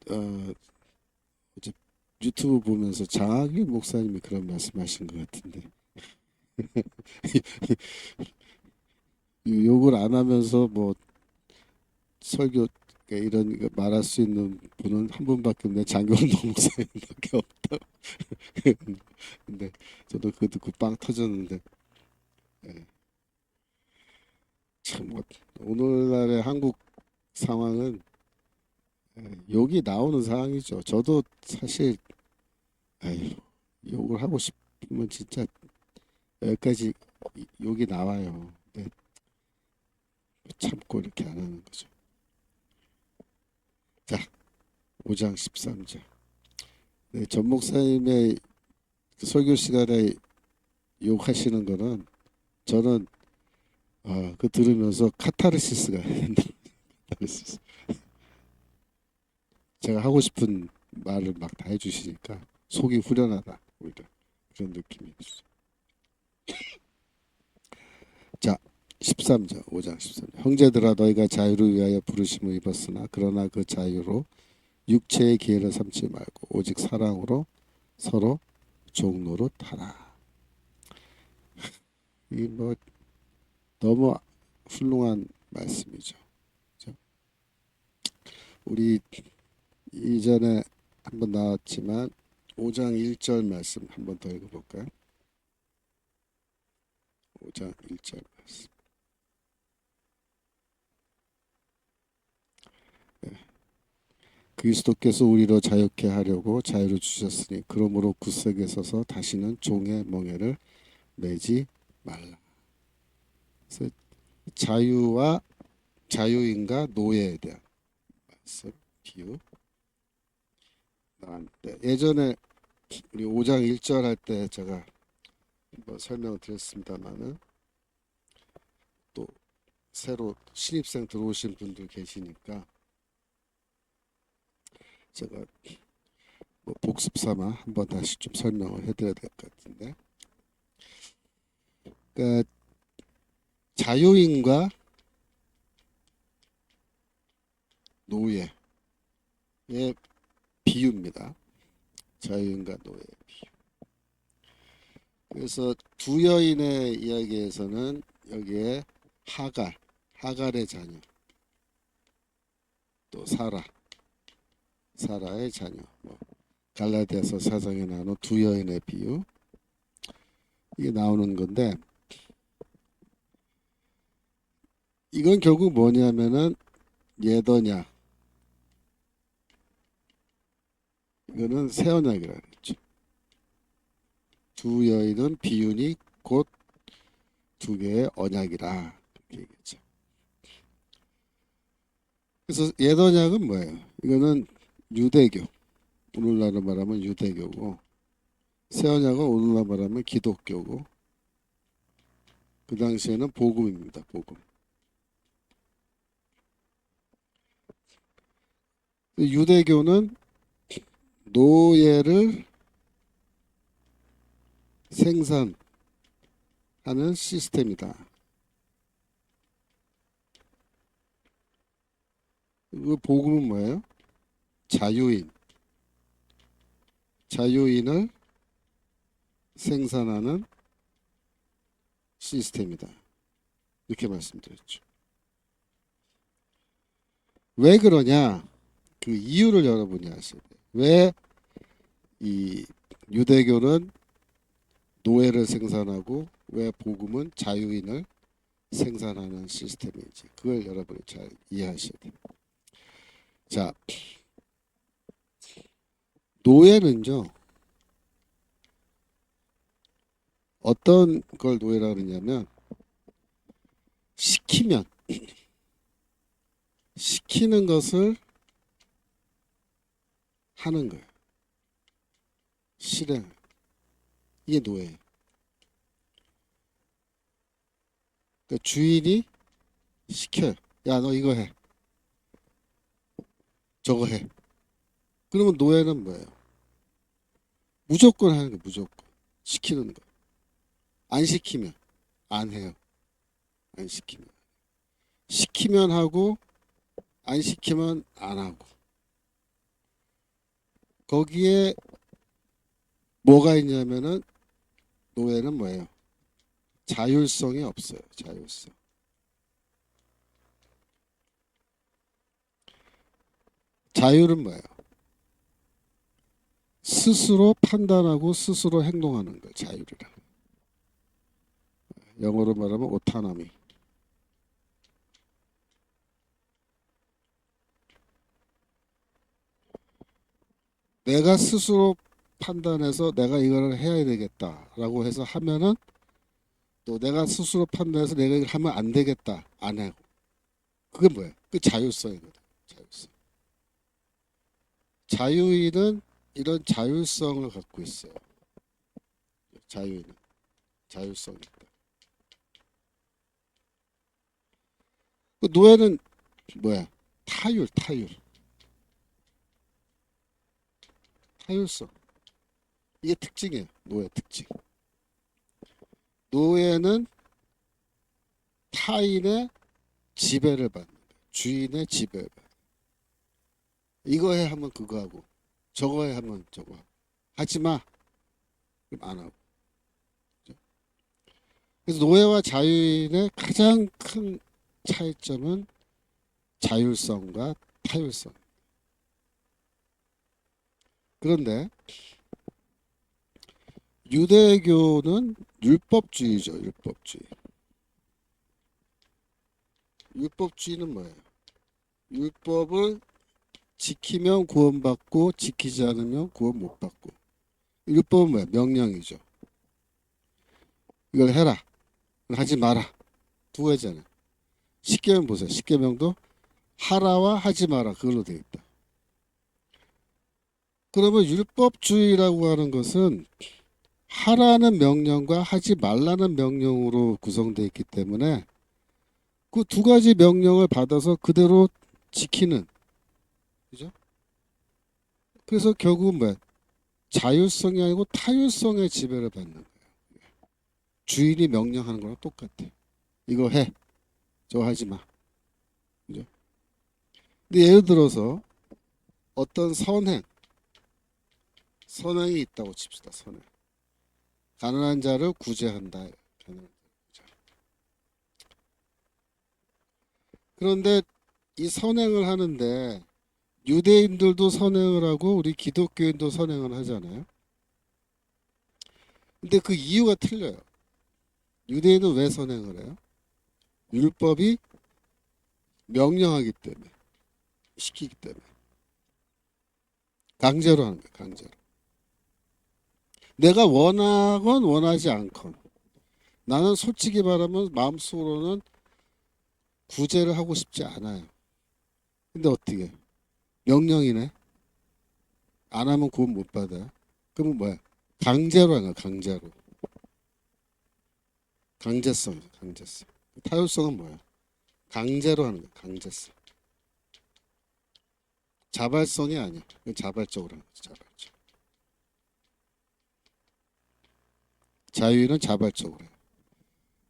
Speaker 1: 어, 어제 유튜브 보면서 장학일 목사님이 그런 말씀하신 것 같은데 욕을 안 하면서 뭐 설교 이런 거 말할 수 있는 분은 한 분밖에 없네. 장경동 목사님밖에 없다. 근데 저도 그거 듣고 빵 터졌는데 예. 참 오늘날의 한국 상황은 욕이 나오는 상황이죠. 저도 사실 아유, 욕을 하고 싶으면 진짜 여기까지 욕이 나와요. 근데 참고 이렇게 안 하는 거죠. 자, 5장 13절. 네, 전 목사님의 그 설교 시간에 욕하시는 거는 저는 그 들으면서 카타르시스가 된다. 카타르시스. 제가 하고 싶은 말을 막 다 해주시니까 속이 후련하다. 오히려 그런 느낌이 있어요. 자, 13절, 5장 13절. 형제들아 너희가 자유를 위하여 부르심을 입었으나 그러나 그 자유로 육체의 기회를 삼지 말고 오직 사랑으로 서로 종노릇하라. 이 뭐 너무 훌륭한 말씀이죠. 그죠? 우리 이전에 한번 나왔지만 5장 1절 말씀 한번 더 읽어볼까요? 5장 1절 말씀. 그리스도께서 우리로 자유케 하려고 자유를 주셨으니 그러므로 굳세게 서서 다시는 종의 멍에를 매지 말라. 그래서 자유와 자유인과 노예에 대한 말씀 비유 나왔는데 예전에 우리 5장 1절 할 때 제가 한번 설명을 드렸습니다만은 또 새로 신입생 들어오신 분들 계시니까 제가 뭐 복습 삼아 한번 다시 좀 설명을 해드려야 될 것 같은데, 그러니까 자유인과 노예의 비유입니다. 자유인과 노예의 비유. 그래서 두 여인의 이야기에서는 여기에 하갈의 자녀, 또 사라의 자녀, 뭐 갈라디아서 4장에 나오는 두 여인의 비유 이게 나오는 건데, 이건 결국 뭐냐면은 옛언약, 이거는 새 언약이라 그랬죠. 두 여인은 비유니 곧 두 개의 언약이라 그렇게 얘기했죠. 그래서 옛 언약은 뭐예요? 이거는 유대교, 오늘날로 말하면 유대교고, 새 언약은 오늘날 말하면 기독교고, 그 당시에는 복음입니다. 복음. 유대교는 노예를 생산하는 시스템이다. 그 복음은 뭐예요? 자유인을 생산하는 시스템이다. 이렇게 말씀드렸죠. 왜 그러냐? 그 이유를 여러분이 아셔야 돼요. 왜 이 유대교는 노예를 생산하고 왜 복음은 자유인을 생산하는 시스템인지 그걸 여러분이 잘 이해하셔야 돼요. 자, 노예는요, 어떤 걸 노예라 그러냐면 시키는 것을 하는 거예요. 실행. 이게 노예예요. 그러니까 주인이 시켜요. 야, 너 이거 해. 저거 해. 그러면 노예는 뭐예요? 무조건 하는 거예요. 무조건. 시키는 거. 안 시키면 안 해요. 안 시키면. 시키면 하고 안 시키면 안 하고. 거기에 뭐가 있냐면은 노예는 뭐예요? 자율성이 없어요. 자율성. 자율은 뭐예요? 스스로 판단하고 스스로 행동하는 걸 자율이라. 영어로 말하면 오타노미. 내가 스스로 판단해서 내가 이거를 해야 되겠다라고 해서 하면은 또 내가 스스로 판단해서 내가 이걸 하면 안 되겠다 안 하고 그게 뭐야? 그 자율성이거든. 자율성. 자유인은 이런 자율성을 갖고 있어요. 자유인은 자율성이 있다. 그 노예는 뭐야? 타율성. 이게 특징이에요. 노예 특징. 노예는 타인의 지배를 받는 거예요. 주인의 지배를 받는 거예요. 이거 해 하면 그거 하고 저거 해 하면 저거 하고 하지 마 그럼 안 하고. 그래서 노예와 자유인의 가장 큰 차이점은 자율성과 타율성. 그런데 유대교는 율법주의죠. 율법주의. 율법주의는 뭐예요? 율법을 지키면 구원받고 지키지 않으면 구원 못 받고. 율법은 뭐야? 명령이죠. 이걸 해라. 하지 마라. 두 가지잖아요. 십계명 보세요. 십계명도 하라와 하지 마라. 그걸로 되어 있다. 그러면 율법주의라고 하는 것은 하라는 명령과 하지 말라는 명령으로 구성되어 있기 때문에 그 두 가지 명령을 받아서 그대로 지키는, 그죠? 그래서 결국은 뭐야? 자율성이 아니고 타율성의 지배를 받는 거예요. 주인이 명령하는 거랑 똑같아. 이거 해. 저거 하지 마. 그죠? 근데 예를 들어서 어떤 선행이 있다고 칩시다. 선행. 가난한 자를 구제한다. 그런데 이 선행을 하는데 유대인들도 선행을 하고 우리 기독교인도 선행을 하잖아요. 근데 그 이유가 틀려요. 유대인은 왜 선행을 해요? 율법이 명령하기 때문에, 시키기 때문에. 강제로 하는 거예요. 강제로. 내가 원하건 원하지 않건 나는 솔직히 말하면 마음속으로는 구제를 하고 싶지 않아요. 근데 어떻게? 명령이네. 안 하면 구원 못 받아요. 그러면 뭐야? 강제로 하는 거야. 강제로. 강제성. 타율성은 뭐야? 강제로 하는 거야. 강제성. 자발성이 아니야. 자발적으로 하는 거지. 자발적. 자유인은 자발적으로 해요.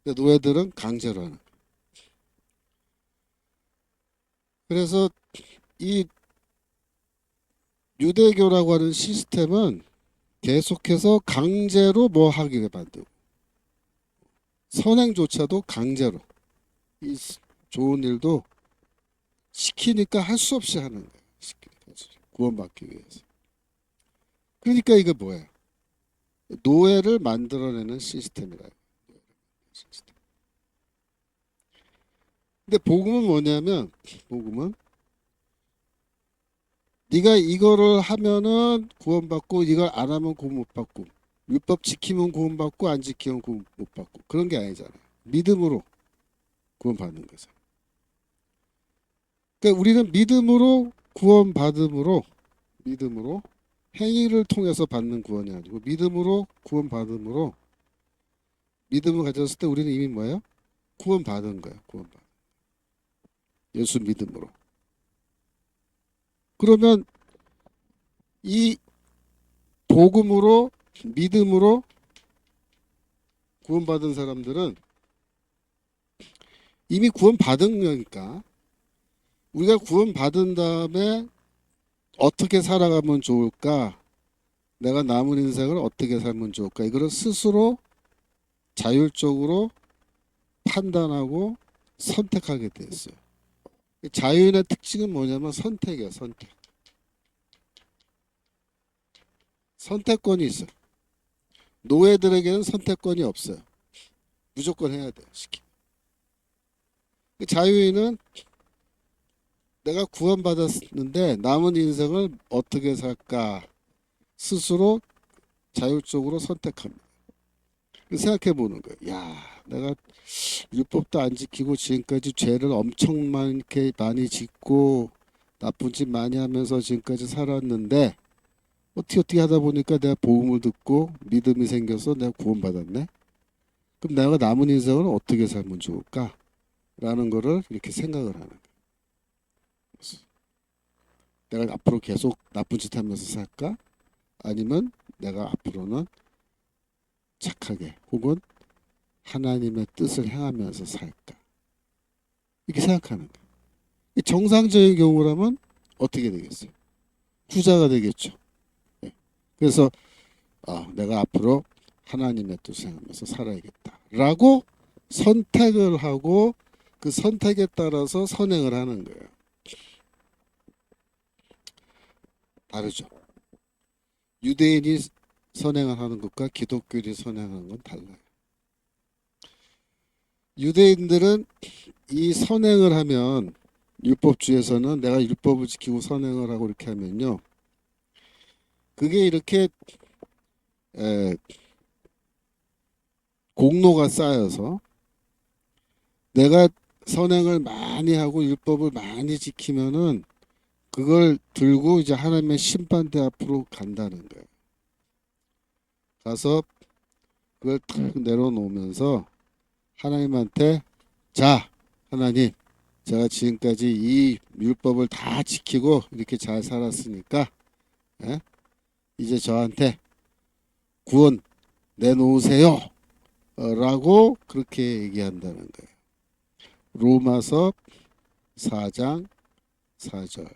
Speaker 1: 근데 노예들은 강제로 하는 거야. 그래서 이 유대교라고 하는 시스템은 계속해서 강제로 뭐 하게 만들고 선행조차도 강제로 이 좋은 일도 시키니까 할 수 없이 하는 거예요. 시키니까 구원받기 위해서. 그러니까 이게 뭐예요? 노예를 만들어내는 시스템이라. 근데 복음은 뭐냐면 복음은 네가 이거를 하면은 구원받고 이걸 안 하면 구원 못 받고 율법 지키면 구원받고 안 지키면 구원 못 받고 그런 게 아니잖아요. 믿음으로 구원받는 거죠. 그러니까 우리는 믿음으로 구원받음으로 믿음으로 행위를 통해서 받는 구원이 아니고 믿음으로 구원받음으로 믿음을 가졌을 때 우리는 이미 뭐예요? 구원받은 거예요. 구원받은 예수 믿음으로. 그러면 이 복음으로 믿음으로 구원받은 사람들은 이미 구원받은 거니까 우리가 구원받은 다음에 어떻게 살아가면 좋을까? 내가 남은 인생을 어떻게 살면 좋을까? 이거를 스스로 자율적으로 판단하고 선택하게 됐어요. 자유인의 특징은 뭐냐면 선택이에요. 선택권이 있어요. 노예들에게는 선택권이 없어요. 무조건 해야 돼요. 자유인은 내가 구원받았는데 남은 인생을 어떻게 살까? 스스로 자율적으로 선택합니다. 생각해 보는 거예요. 야, 내가 율법도 안 지키고 지금까지 죄를 엄청 많이 짓고 나쁜 짓 많이 하면서 지금까지 살았는데 어떻게 하다 보니까 내가 복음을 듣고 믿음이 생겨서 내가 구원받았네. 그럼 내가 남은 인생을 어떻게 살면 좋을까? 라는 거를 이렇게 생각을 하는 거예요. 내가 앞으로 계속 나쁜 짓 하면서 살까? 아니면 내가 앞으로는 착하게 혹은 하나님의 뜻을 행하면서 살까? 이렇게 생각하는 거예요. 정상적인 경우라면 어떻게 되겠어요? 후자가 되겠죠. 네. 그래서 내가 앞으로 하나님의 뜻을 행하면서 살아야겠다라고 선택을 하고 그 선택에 따라서 선행을 하는 거예요. 다르죠. 유대인이 선행을 하는 것과 기독교인이 선행하는 건 달라요. 유대인들은 이 선행을 하면 율법주에서는 내가 율법을 지키고 선행을 하고 이렇게 하면요. 그게 이렇게 공로가 쌓여서 내가 선행을 많이 하고 율법을 많이 지키면은 그걸 들고 이제 하나님의 심판대 앞으로 간다는 거예요. 가서 그걸 탁 내려놓으면서 하나님한테 자, 하나님, 제가 지금까지 이 율법을 다 지키고 이렇게 잘 살았으니까 이제 저한테 구원 내놓으세요. 라고 그렇게 얘기한다는 거예요. 로마서 4장 4절.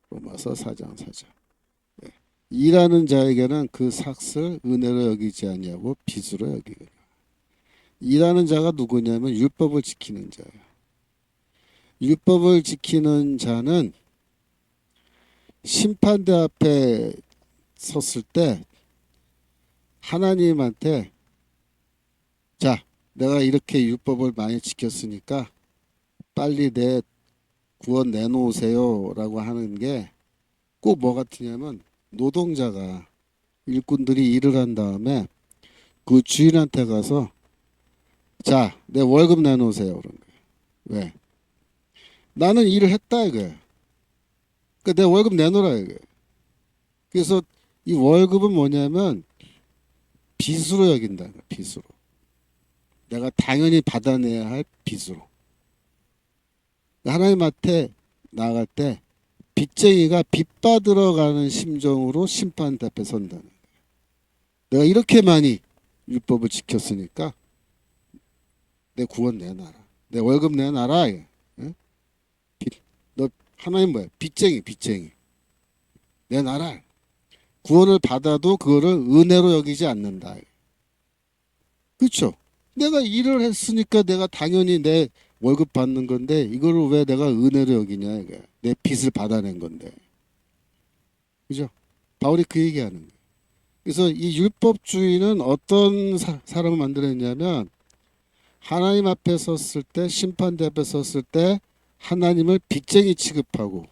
Speaker 1: 로마서 4장 4절. 일하는 자에게는 그 삭을 은혜로 여기지 아니하고 빚으로 여기거니와. 일하는 자가 누구냐면 율법을 지키는 자예요. 율법을 지키는 자는 심판대 앞에 섰을 때 하나님한테 자, 내가 이렇게 율법을 많이 지켰으니까 빨리 내 구원 내놓으세요 라고 하는 게 꼭 뭐 같으냐면 노동자가 일꾼들이 일을 한 다음에 그 주인한테 가서 자, 내 월급 내놓으세요 그런 거예요. 왜? 나는 일을 했다 이거예요. 그러니까 내 월급 내놓으라 이거예요. 그래서 이 월급은 뭐냐면 빚으로 여긴다. 빚으로. 내가 당연히 받아내야 할 빚으로. 하나님한테 나아갈 때 빚쟁이가 빚 받으러 가는 심정으로 심판대 앞에 선다는 거예요. 내가 이렇게 많이 율법을 지켰으니까 내 구원 내놔라. 내 월급 내놔라. 너 하나님 뭐야? 빚쟁이. 내놔라. 구원을 받아도 그거를 은혜로 여기지 않는다. 그렇죠? 내가 일을 했으니까 내가 당연히 내 월급 받는 건데 이거를 왜 내가 은혜로 여기냐 이거야. 내 빚을 받아낸 건데. 그죠? 바울이 그 얘기하는 거예요. 그래서 이 율법주의는 어떤 사람을 만들었냐면 하나님 앞에 섰을 때 심판대 앞에 섰을 때 하나님을 빚쟁이 취급하고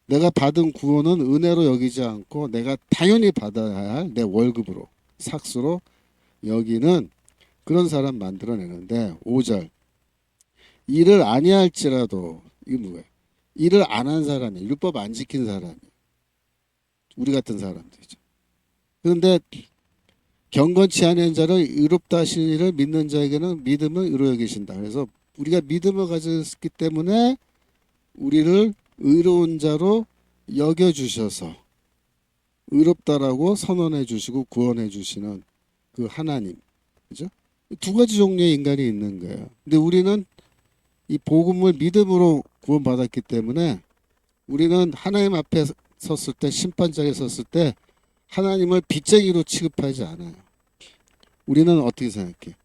Speaker 1: 내가 받은 구원은 은혜로 여기지 않고 내가 당연히 받아야 할 내 월급으로 삭수로 여기는 그런 사람 만들어내는데 5절 일을 아니할지라도 이게 뭐예요? 일을 안 한 사람이 율법 안 지킨 사람이 우리 같은 사람들이죠. 그런데 경건치 않은 자를 의롭다 하시는 이를 믿는 자에게는 믿음을 이루어 계신다. 그래서 우리가 믿음을 가졌기 때문에 우리를 의로운 자로 여겨 주셔서 의롭다라고 선언해 주시고 구원해 주시는 그 하나님. 그죠? 두 가지 종류의 인간이 있는 거예요. 근데 우리는 이 복음을 믿음으로 구원받았기 때문에 우리는 하나님 앞에 섰을 때 심판자리에 섰을 때 하나님을 빚쟁이로 취급하지 않아요. 우리는 어떻게 생각해?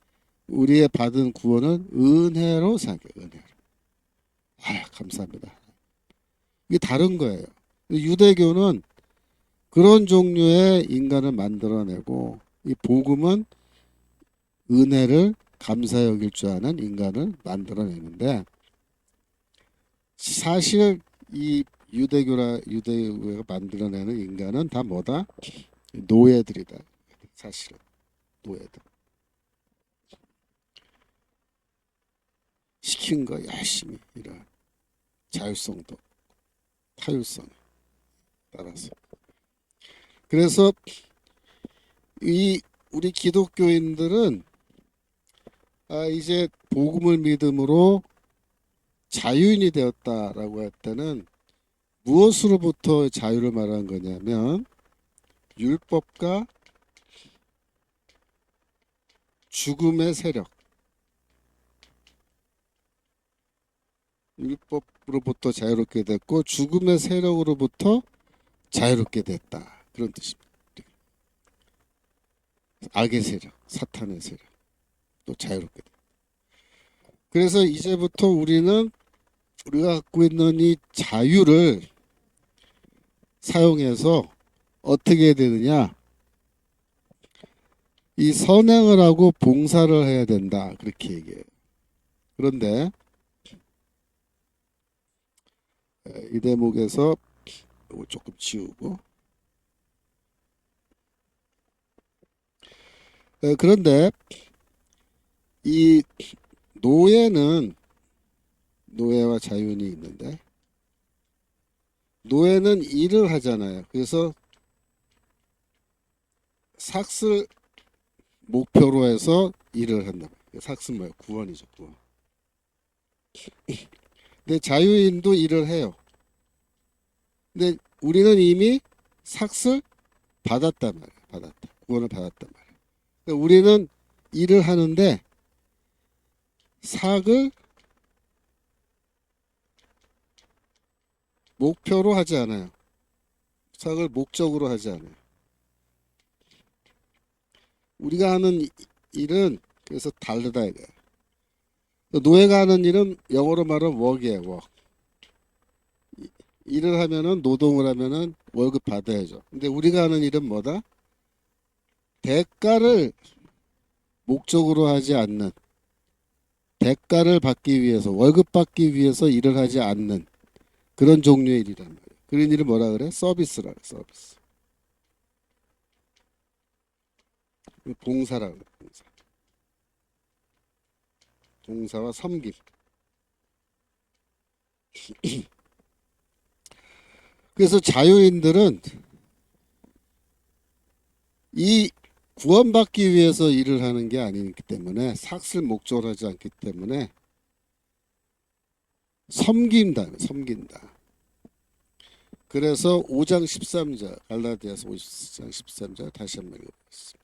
Speaker 1: 우리의 받은 구원은 은혜로 생각해요. 은혜로. 감사합니다. 이게 다른 거예요. 유대교는 그런 종류의 인간을 만들어내고 이 복음은 은혜를 감사 여길 줄 아는 인간을 만들어내는데 사실 이 유대교가 만들어내는 인간은 다 뭐다? 노예들이다. 사실은 노예들. 시킨 거 열심히 이런 자율성도 타율성 따라서. 그래서 이 우리 기독교인들은 이제 복음을 믿음으로 자유인이 되었다라고 할 때는 무엇으로부터 자유를 말하는 거냐면 율법과 죽음의 세력, 율법으로부터 자유롭게 됐고 죽음의 세력으로부터 자유롭게 됐다. 그런 뜻입니다. 악의 세력, 사탄의 세력 또 자유롭게 됐다. 그래서 이제부터 우리가 갖고 있는 이 자유를 사용해서 어떻게 해야 되느냐? 이 선행을 하고 봉사를 해야 된다. 그렇게 얘기해요. 그런데 이 대목에서 이거 조금 지우고 그런데 이 노예와 자유인이 있는데 노예는 일을 하잖아요. 그래서 삭슬 목표로 해서 일을 한다. 삭슬 뭐예요? 구원이죠. 구원. 근데 자유인도 일을 해요. 근데 우리는 이미 삭슬 받았단 말이에요. 받았다. 구원을 받았단 말이에요. 그러니까 우리는 일을 하는데 삭을 목표로 하지 않아요. 삭을 목적으로 하지 않아요. 우리가 하는 일은 그래서 다르다 이거예요. 노예가 하는 일은 영어로 말하면 work이에요. work. 일을 하면은 노동을 하면은 월급 받아야죠. 근데 우리가 하는 일은 뭐다? 대가를 목적으로 하지 않는, 대가를 받기 위해서, 월급 받기 위해서 일을 하지 않는 그런 종류의 일이란 말이에요. 그런 일을 뭐라 그래? 서비스라 그래. 서비스. 봉사라 그래. 봉사. 봉사와 섬김. 그래서 자유인들은 이 구원받기 위해서 일을 하는 게 아니기 때문에 삭슬 목적으로 하지 않기 때문에 섬긴다. 그래서 5장 13절 갈라디아서 5장 13절 다시 한번 읽어보겠습니다.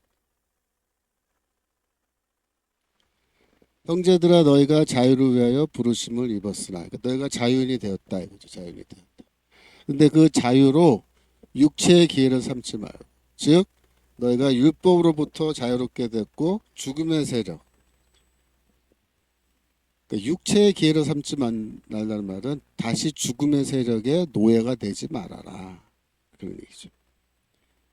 Speaker 1: 형제들아 너희가 자유를 위하여 부르심을 입었으나 그러니까 너희가 자유인이 되었다 이거죠. 자유인이 되었다. 근데 그 자유로 육체의 기회를 삼지 말고 즉 너희가 율법으로부터 자유롭게 됐고 죽음의 세력 그러니까 육체의 기회를 삼지 말라는 말은 다시 죽음의 세력의 노예가 되지 말아라 그런 얘기죠.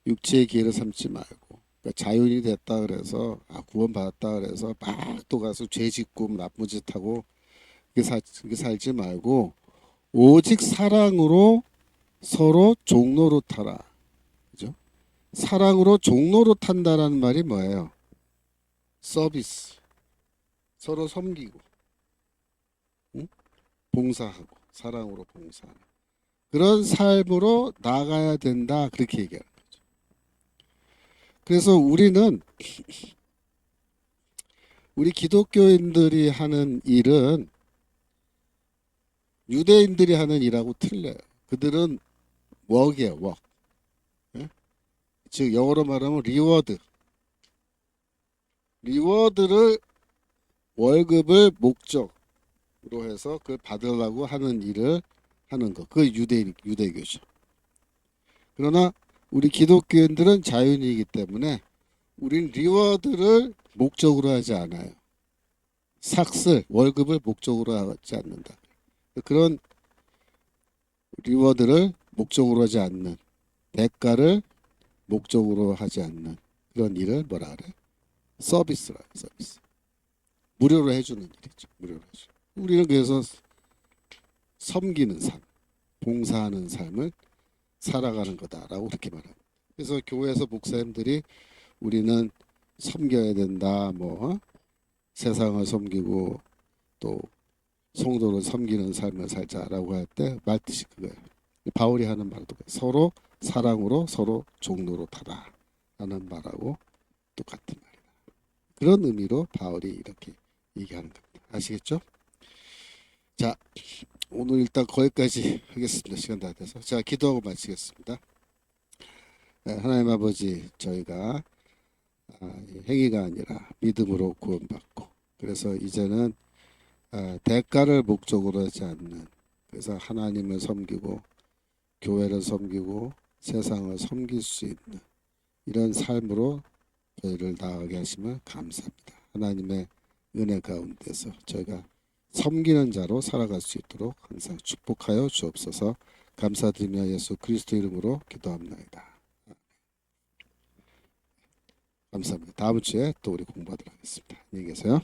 Speaker 1: 육체의 기회를 삼지 말고 그러니까 자유인이 됐다 그래서 구원받았다 그래서 막 또 가서 죄 짓고 나쁜 짓 하고 그렇게 살지 말고 오직 사랑으로 서로 종로로 타라. 그죠? 사랑으로 종로로 탄다라는 말이 뭐예요? 서비스. 서로 섬기고, 응? 봉사하고, 사랑으로 봉사하는. 그런 삶으로 나가야 된다. 그렇게 얘기하는 거죠. 그래서 우리 기독교인들이 하는 일은 유대인들이 하는 일하고 틀려요. 그들은 웍이에요, 웍. 예? 즉 영어로 말하면 리워드를 월급을 목적으로 해서 그걸 받으려고 하는 일을 하는 거. 그게 유대교죠. 그러나 우리 기독교인들은 자유인이기 때문에 우린 리워드를 목적으로 하지 않아요. 삭슬, 월급을 목적으로 하지 않는다. 그런 리워드를 목적으로 하지 않는 대가를 목적으로 하지 않는 그런 일을 뭐라 그래? 서비스. 무료로 해주는 일이죠. 무료로 해주. 우리는 그래서 섬기는 삶. 봉사하는 삶을 살아가는 거다라고 그렇게 말합니다. 그래서 교회에서 목사님들이 우리는 섬겨야 된다, 뭐 세상을 섬기고 또 성도를 섬기는 삶을 살자라고 할 때 말뜻이 그거예요. 바울이 하는 말도 서로 사랑으로 서로 종로로 타라라는 말하고 똑같은 말이다. 그런 의미로 바울이 이렇게 얘기하는 겁니다. 아시겠죠? 자, 오늘 일단 거기까지 하겠습니다. 시간 다 돼서. 자, 기도하고 마치겠습니다. 네, 하나님 아버지, 저희가 행위가 아니라 믿음으로 구원받고, 그래서 이제는 대가를 목적으로 하지 않는, 그래서 하나님을 섬기고 교회를 섬기고 세상을 섬길 수 있는 이런 삶으로 저희를 나아가게 하시면 감사합니다. 하나님의 은혜 가운데서 저희가 섬기는 자로 살아갈 수 있도록 항상 축복하여 주옵소서. 감사드리며 예수 그리스도 이름으로 기도합니다. 감사합니다. 다음 주에 또 우리 공부하도록 하겠습니다. 안녕히 계세요.